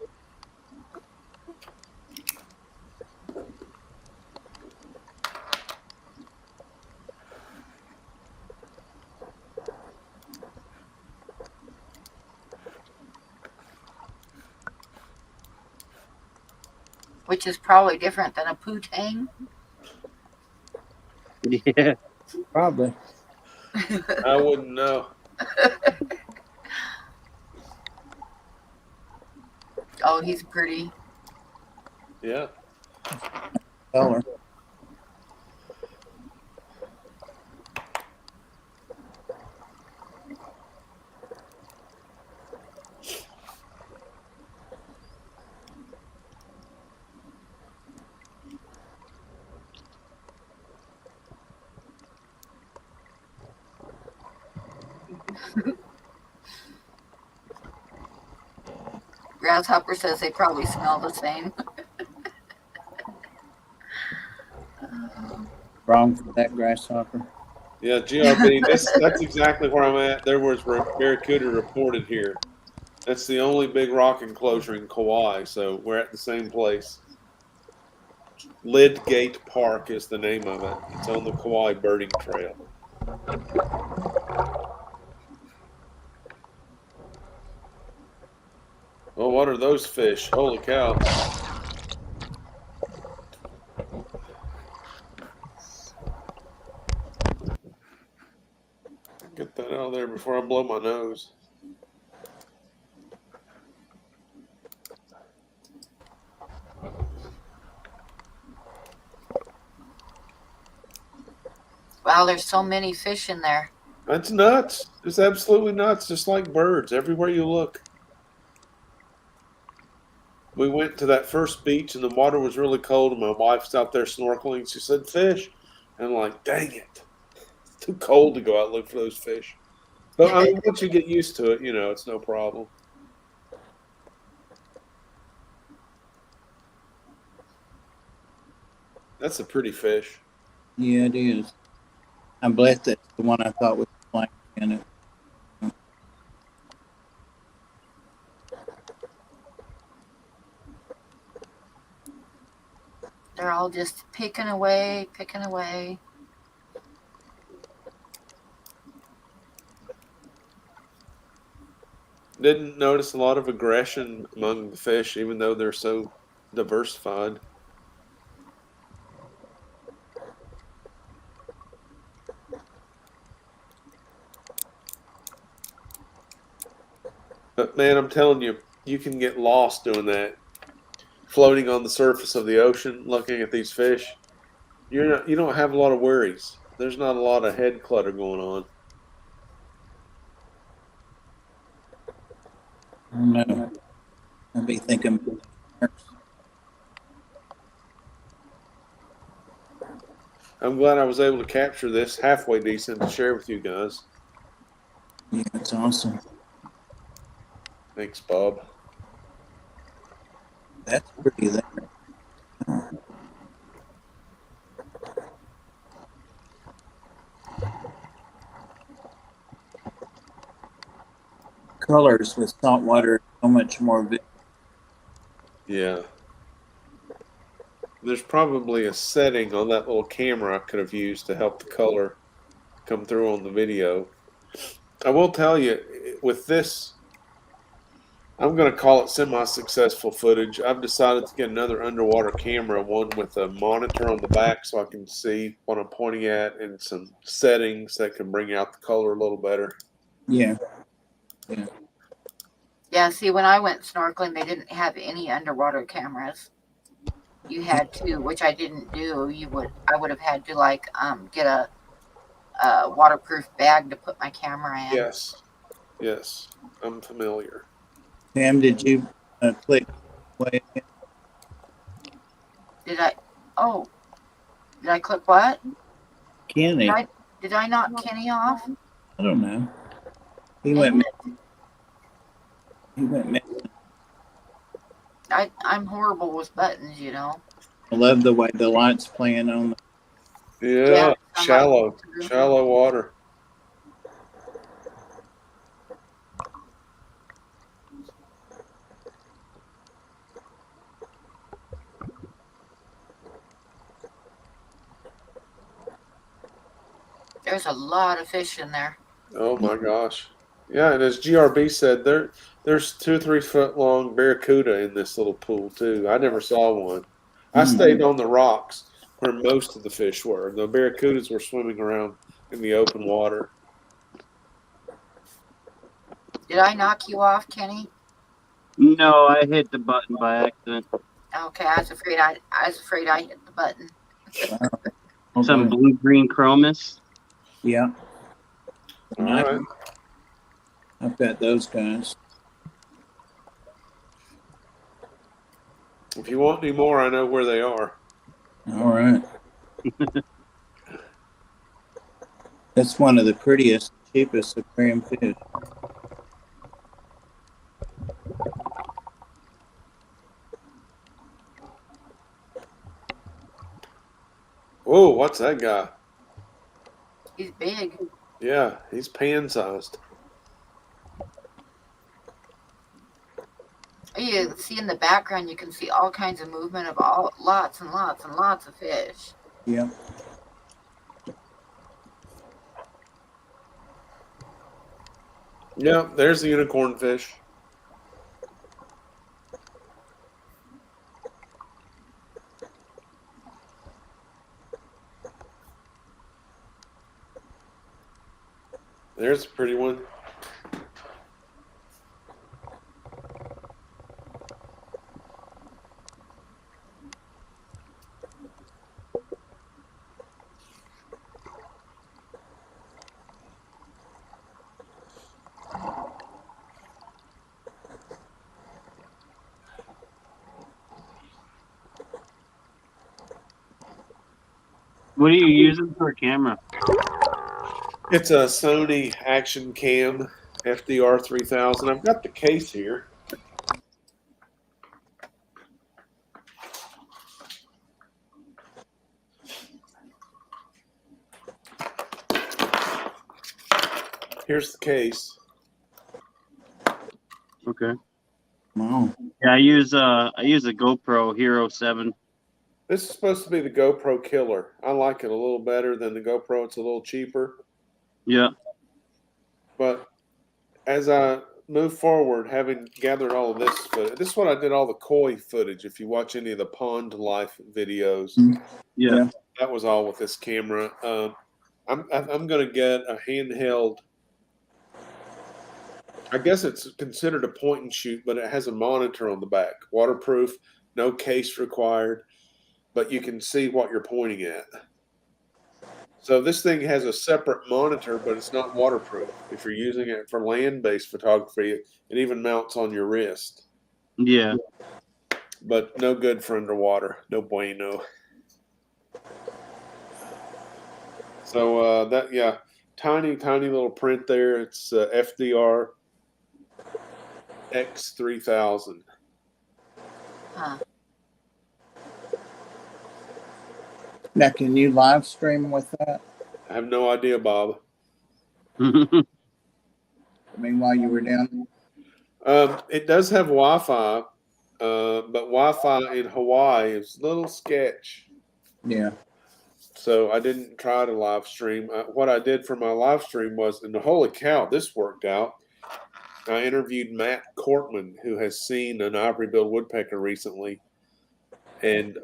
Which is probably different than a poo-tang. Yeah. Probably. I wouldn't know. Oh, he's pretty. Yeah. Color. Grasshopper says they probably smell the same. Wrong for that grasshopper. Yeah, GRB, that's exactly where I'm at. There was barracuda reported here. That's the only big rock enclosure in Kauai, so we're at the same place. Lydgate Park is the name of it. It's on the Kauai Birding Trail. Oh, what are those fish? Holy cow. Get that out of there before I blow my nose. Wow, there's so many fish in there. That's nuts. It's absolutely nuts, just like birds, everywhere you look. We went to that first beach and the water was really cold and my wife's out there snorkeling. She said, fish. And I'm like, dang it. It's too cold to go out and look for those fish. But I mean, once you get used to it, it's no problem. That's a pretty fish. Yeah, it is. I'm glad that's the one I thought was flame in it. They're all just picking away, picking away. Didn't notice a lot of aggression among the fish, even though they're so diversified. But man, I'm telling you, you can get lost doing that. Floating on the surface of the ocean, looking at these fish. You don't have a lot of worries. There's not a lot of head clutter going on. No. I'll be thinking. I'm glad I was able to capture this halfway decent to share with you guys. Yeah, it's awesome. Thanks, Bob. That's pretty there. Colors with salt water so much more vivid. Yeah. There's probably a setting on that little camera I could have used to help the color come through on the video. I will tell you, with this, I'm going to call it semi-successful footage. I've decided to get another underwater camera, one with a monitor on the back so I can see what I'm pointing at and some settings that can bring out the color a little better. Yeah. Yeah, see, when I went snorkeling, they didn't have any underwater cameras. You had to, which I didn't do. I would have had to get a waterproof bag to put my camera in. Yes, I'm familiar. Sam, did you click play? Did I? Oh, did I click what? Kenny? Did I knock Kenny off? I don't know. He Dang went. it. He went. I'm horrible with buttons, you know. I love the way the lights playing on. Yeah, shallow water. There's a lot of fish in there. Oh my gosh. Yeah, and as GRB said, there's 2 or 3 foot long barracuda in this little pool too. I never saw one. I stayed on the rocks where most of the fish were. The barracudas were swimming around in the open water. Did I knock you off, Kenny? No, I hit the button by accident. Okay, I was afraid I hit the button. Some blue-green chromis. Yeah. All right. I've got those guys. If you want any more, I know where they are. All right. That's one of the prettiest, cheapest aquarium fish. Oh, what's that guy? He's big. Yeah, he's pan-sized. You can see in the background, you can see all kinds of movement of lots and lots and lots of fish. Yeah. Yeah, there's the unicorn fish. There's a pretty one. What are you using for a camera? It's a Sony Action Cam FDR 3000. I've got the case here. Here's the case. Okay. Wow. Yeah, I use a GoPro Hero 7. This is supposed to be the GoPro killer. I like it a little better than the GoPro. It's a little cheaper. Yeah. But as I move forward, having gathered all of this footage, this is what I did all the koi footage. If you watch any of the pond life videos, Yeah. that was all with this camera. I'm going to get a handheld. I guess it's considered a point and shoot, but it has a monitor on the back, waterproof, no case required, but you can see what you're pointing at. So this thing has a separate monitor, but it's not waterproof. If you're using it for land-based photography, it even mounts on your wrist. Yeah. But no good for underwater. No bueno. So tiny little print there. It's FDR X3000. Huh. Now, can you live stream with that? I have no idea, Bob. I mean, while you were down It does have Wi-Fi. but Wi-Fi in Hawaii is a little sketch. Yeah. So I didn't try to live stream. What I did for my live stream was, and holy cow, this worked out. I interviewed Matt Cortman, who has seen an ivory-billed woodpecker recently, and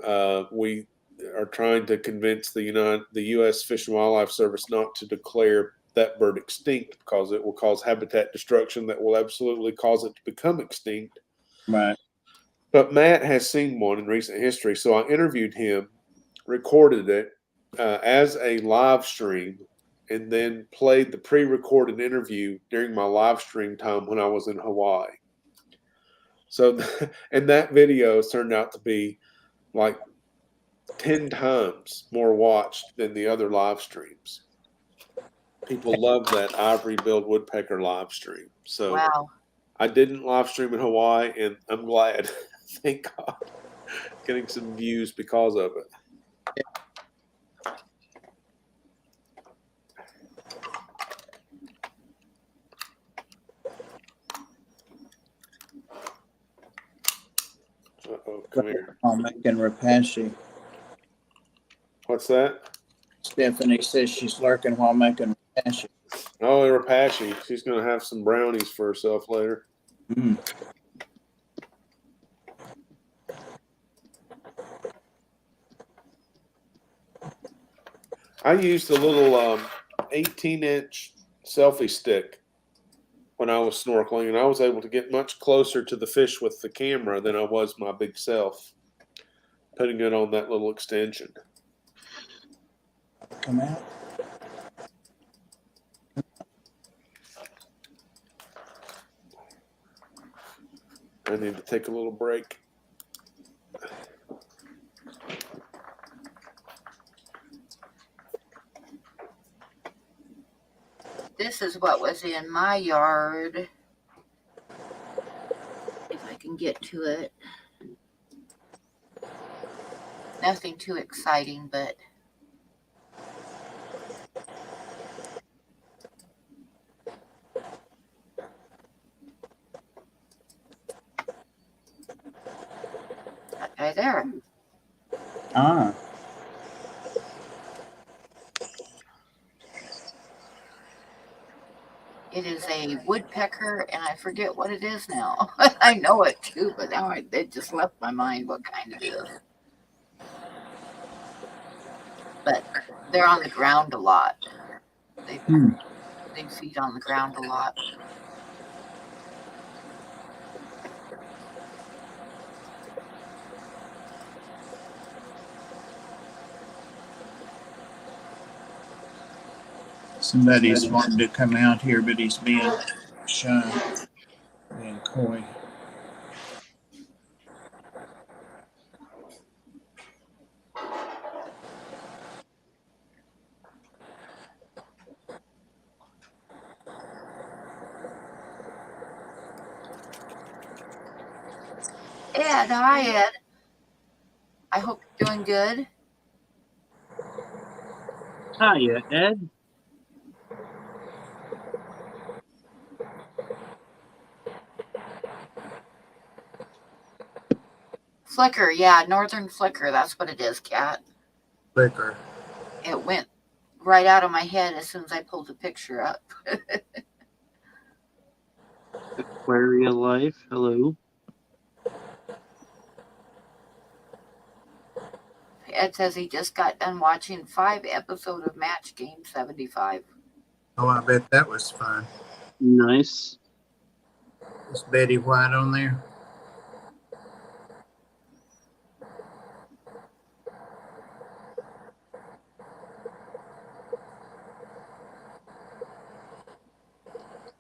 we are trying to convince the U.S. Fish and Wildlife Service not to declare that bird extinct because it will cause habitat destruction that will absolutely cause it to become extinct. Right. But Matt has seen one in recent history, so I interviewed him, recorded it as a live stream, and then played the pre-recorded interview during my live stream time when I was in Hawaii. So, and that video has turned out to be like 10 times more watched than the other live streams. People love that ivory-billed woodpecker live stream. So Wow. I didn't live stream in Hawaii, and I'm glad. Thank God. Getting some views because of it. Uh-oh, come here. I'm making Rapashi. What's that? Stephanie says she's lurking while making Rapashi. Oh, Rapashi. She's going to have some brownies for herself later. Mm. I used a little 18-inch selfie stick when I was snorkeling, and I was able to get much closer to the fish with the camera than I was my big self, putting it on that little extension. Come out. I need to take a little break. This is what was in my yard. If I can get to it. Nothing too exciting, but that guy there. Ah. It is a woodpecker, and I forget what it is now. I know it too, but now it just left my mind what kind it is. But they're on the ground a lot. They feed on the ground a lot. Somebody's wanting to come out here, but he's being shy, being coy. Ed, hi Ed. I hope you're doing good. Hiya, Ed. Flicker, yeah, northern flicker. That's what it is, Cat. Flicker. It went right out of my head as soon as I pulled the picture up. Aquaria Life, hello. Ed says he just got done watching 5 episodes of Match Game 75. Oh, I bet that was fun. Nice. Is Betty White on there?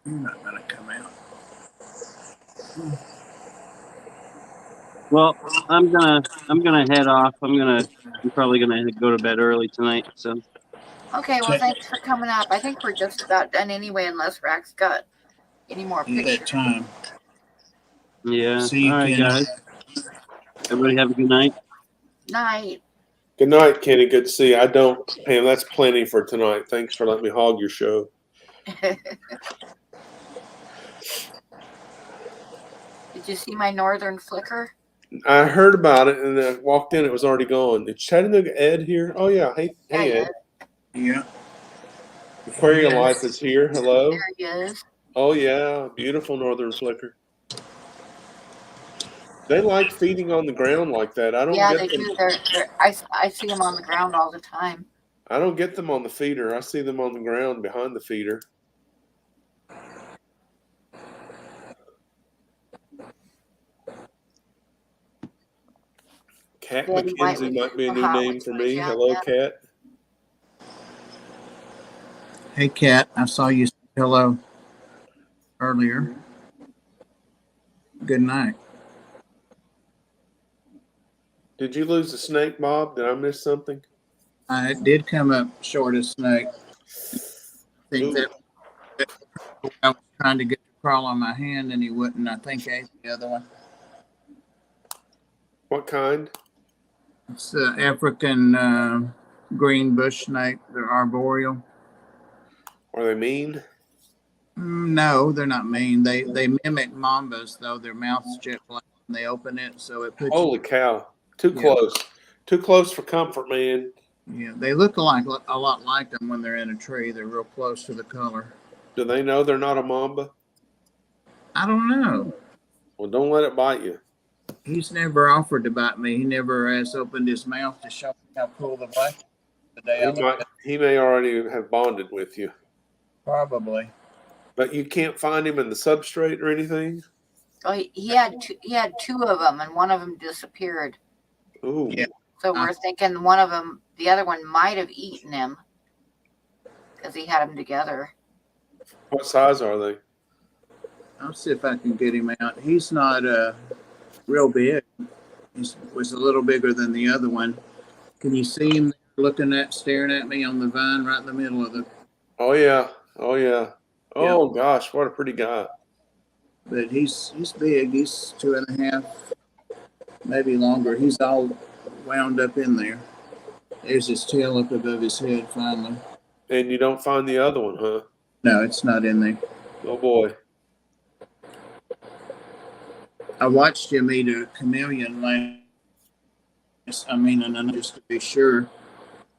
You're not gonna come out. Well, I'm gonna head off. I'm probably gonna go to bed early tonight. So Okay, well, thanks for coming up. I think we're just about done anyway, unless Rack's got any more At pictures. that time. yeah. See you, All right, Kenny. guys. Everybody have a good night. Night. Good night, Kenny. Good to see you. Pam, that's plenty for tonight. Thanks for letting me hog your show. Did you see my northern flicker? I heard about it and then I walked in. It was already gone. Is Chattanooga Ed here? Oh yeah. Hey, Yeah, hey Ed. Yeah. Aquarium Life is here. Hello. there he is. Oh yeah, beautiful northern flicker. They like feeding on the ground like that. I don't Yeah, get they them. do. I see them on the ground all the time. I don't get them on the feeder. I see them on the ground behind the feeder. Cat Betty White McKenzie was might be a super new hot name when for she was me. young. Hello, Yeah. Cat. Hey, Kat. I saw you say hello earlier. Good night. Did you lose a snake, Bob? Did I miss something? I did come up short of snake. I think Ooh, that I was trying to get to crawl on my hand and he wouldn't. I think I ate the other one. what kind? It's the African green bush snake. They're arboreal. Are they mean? No, they're not mean. They mimic mambas though. Their mouth's jet black when they open it, so it puts you. Holy cow. Too Yeah, close. Too close for comfort, man. yeah. They look a lot like them when they're in a tree. They're real close to the color. Do they know they're not a mamba? I don't know. Well, don't let it bite you. He's never offered to bite me. He never has opened his mouth to show me how cool the black is the day I looked at He may already have bonded with you. it. Probably. But you can't find him in the substrate or anything? Oh, he had two. He had two of them, and one of them disappeared. Ooh. Yeah. So we're thinking one of them, the other one, might have eaten him because he had them together. What size are they? I'll see if I can get him out. He's not real big. He was a little bigger than the other one. Can you see him staring at me on the vine right in the middle of the? Oh, yeah. Oh, yeah. Oh, gosh. What a pretty guy. But he's big. He's 2.5, maybe longer. He's all wound up in there. There's his tail up above his head finally. And you don't find the other one, huh? No, it's not in there. Oh, boy. I watched him eat a chameleon just to be sure.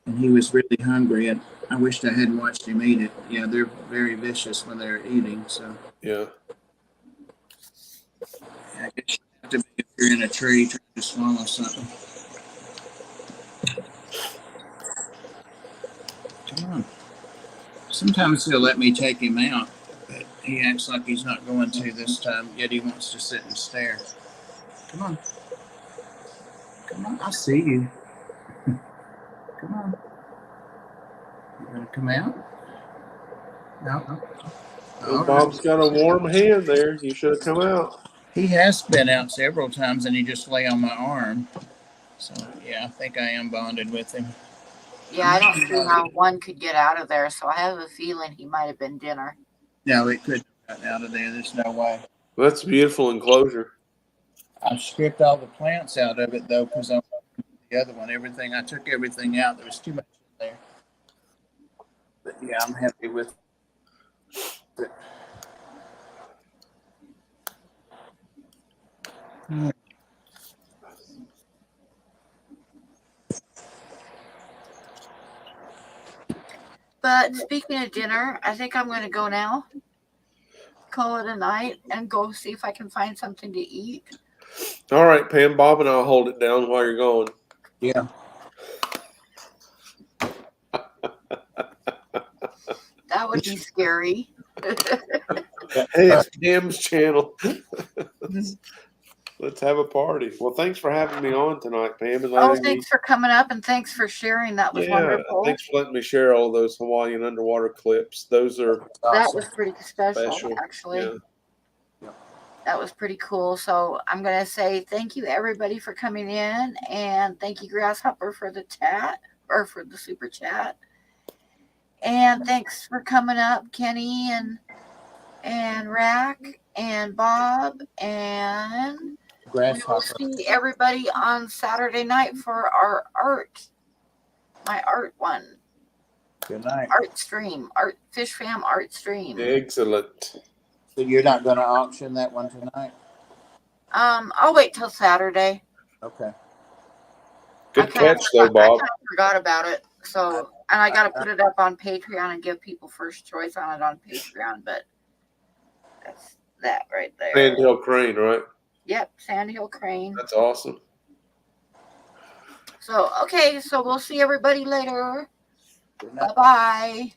And he was really hungry. And I wished I hadn't watched him eat it. Yeah, they're very vicious when they're eating. So Yeah. I guess you have to be if you're in a tree trying to swallow something. Come on. Sometimes he'll let me take him out, but he acts like he's not going to this time, yet he wants to sit and stare. Come on. Come on. I see you. Come on. You gonna come out? No. Well, Bob's got a warm hand there. You should have come out. He has been out several times and he just lay on my arm. So yeah, I think I am bonded with him. Yeah, I don't see how one could get out of there, so I have a feeling he might have been dinner. No, it couldn't have gotten out of there. There's no way. That's a beautiful enclosure. I stripped all the plants out of it though, because I'm the other one. I took everything out. There was too much in there. But yeah, I'm happy with it. But speaking of dinner, I think I'm going to go now. Call it a night and go see if I can find something to eat. All right, Pam. Bob and I'll hold it down while you're going. Yeah. That would be scary. Hey, it's Pam's channel. Let's have a party. Well, thanks for having me on tonight, Pam. Oh, thanks for coming up and thanks for sharing. That was wonderful. Thanks for letting me share all those Hawaiian underwater clips. Those are that was pretty special. Actually. Yeah. That was pretty cool. So I'm going to say thank you, everybody, for coming in. And thank you, Grasshopper, for the super chat. And thanks for coming up, Kenny and Rack and Bob. And Grasshopper. we will see everybody on Saturday night for our my art one. Good night. Art stream. Fishfam art stream. Excellent. So you're not going to auction that one tonight? I'll wait till Saturday. Okay. Good catch, though, I Bob. kind of forgot about it. So, and I got to put it up on Patreon and give people first choice on it on Patreon. But that's that right there. Sandhill crane, right? Yep, Sandhill crane. That's awesome. So, okay, so we'll see everybody later. Good night. Bye-bye.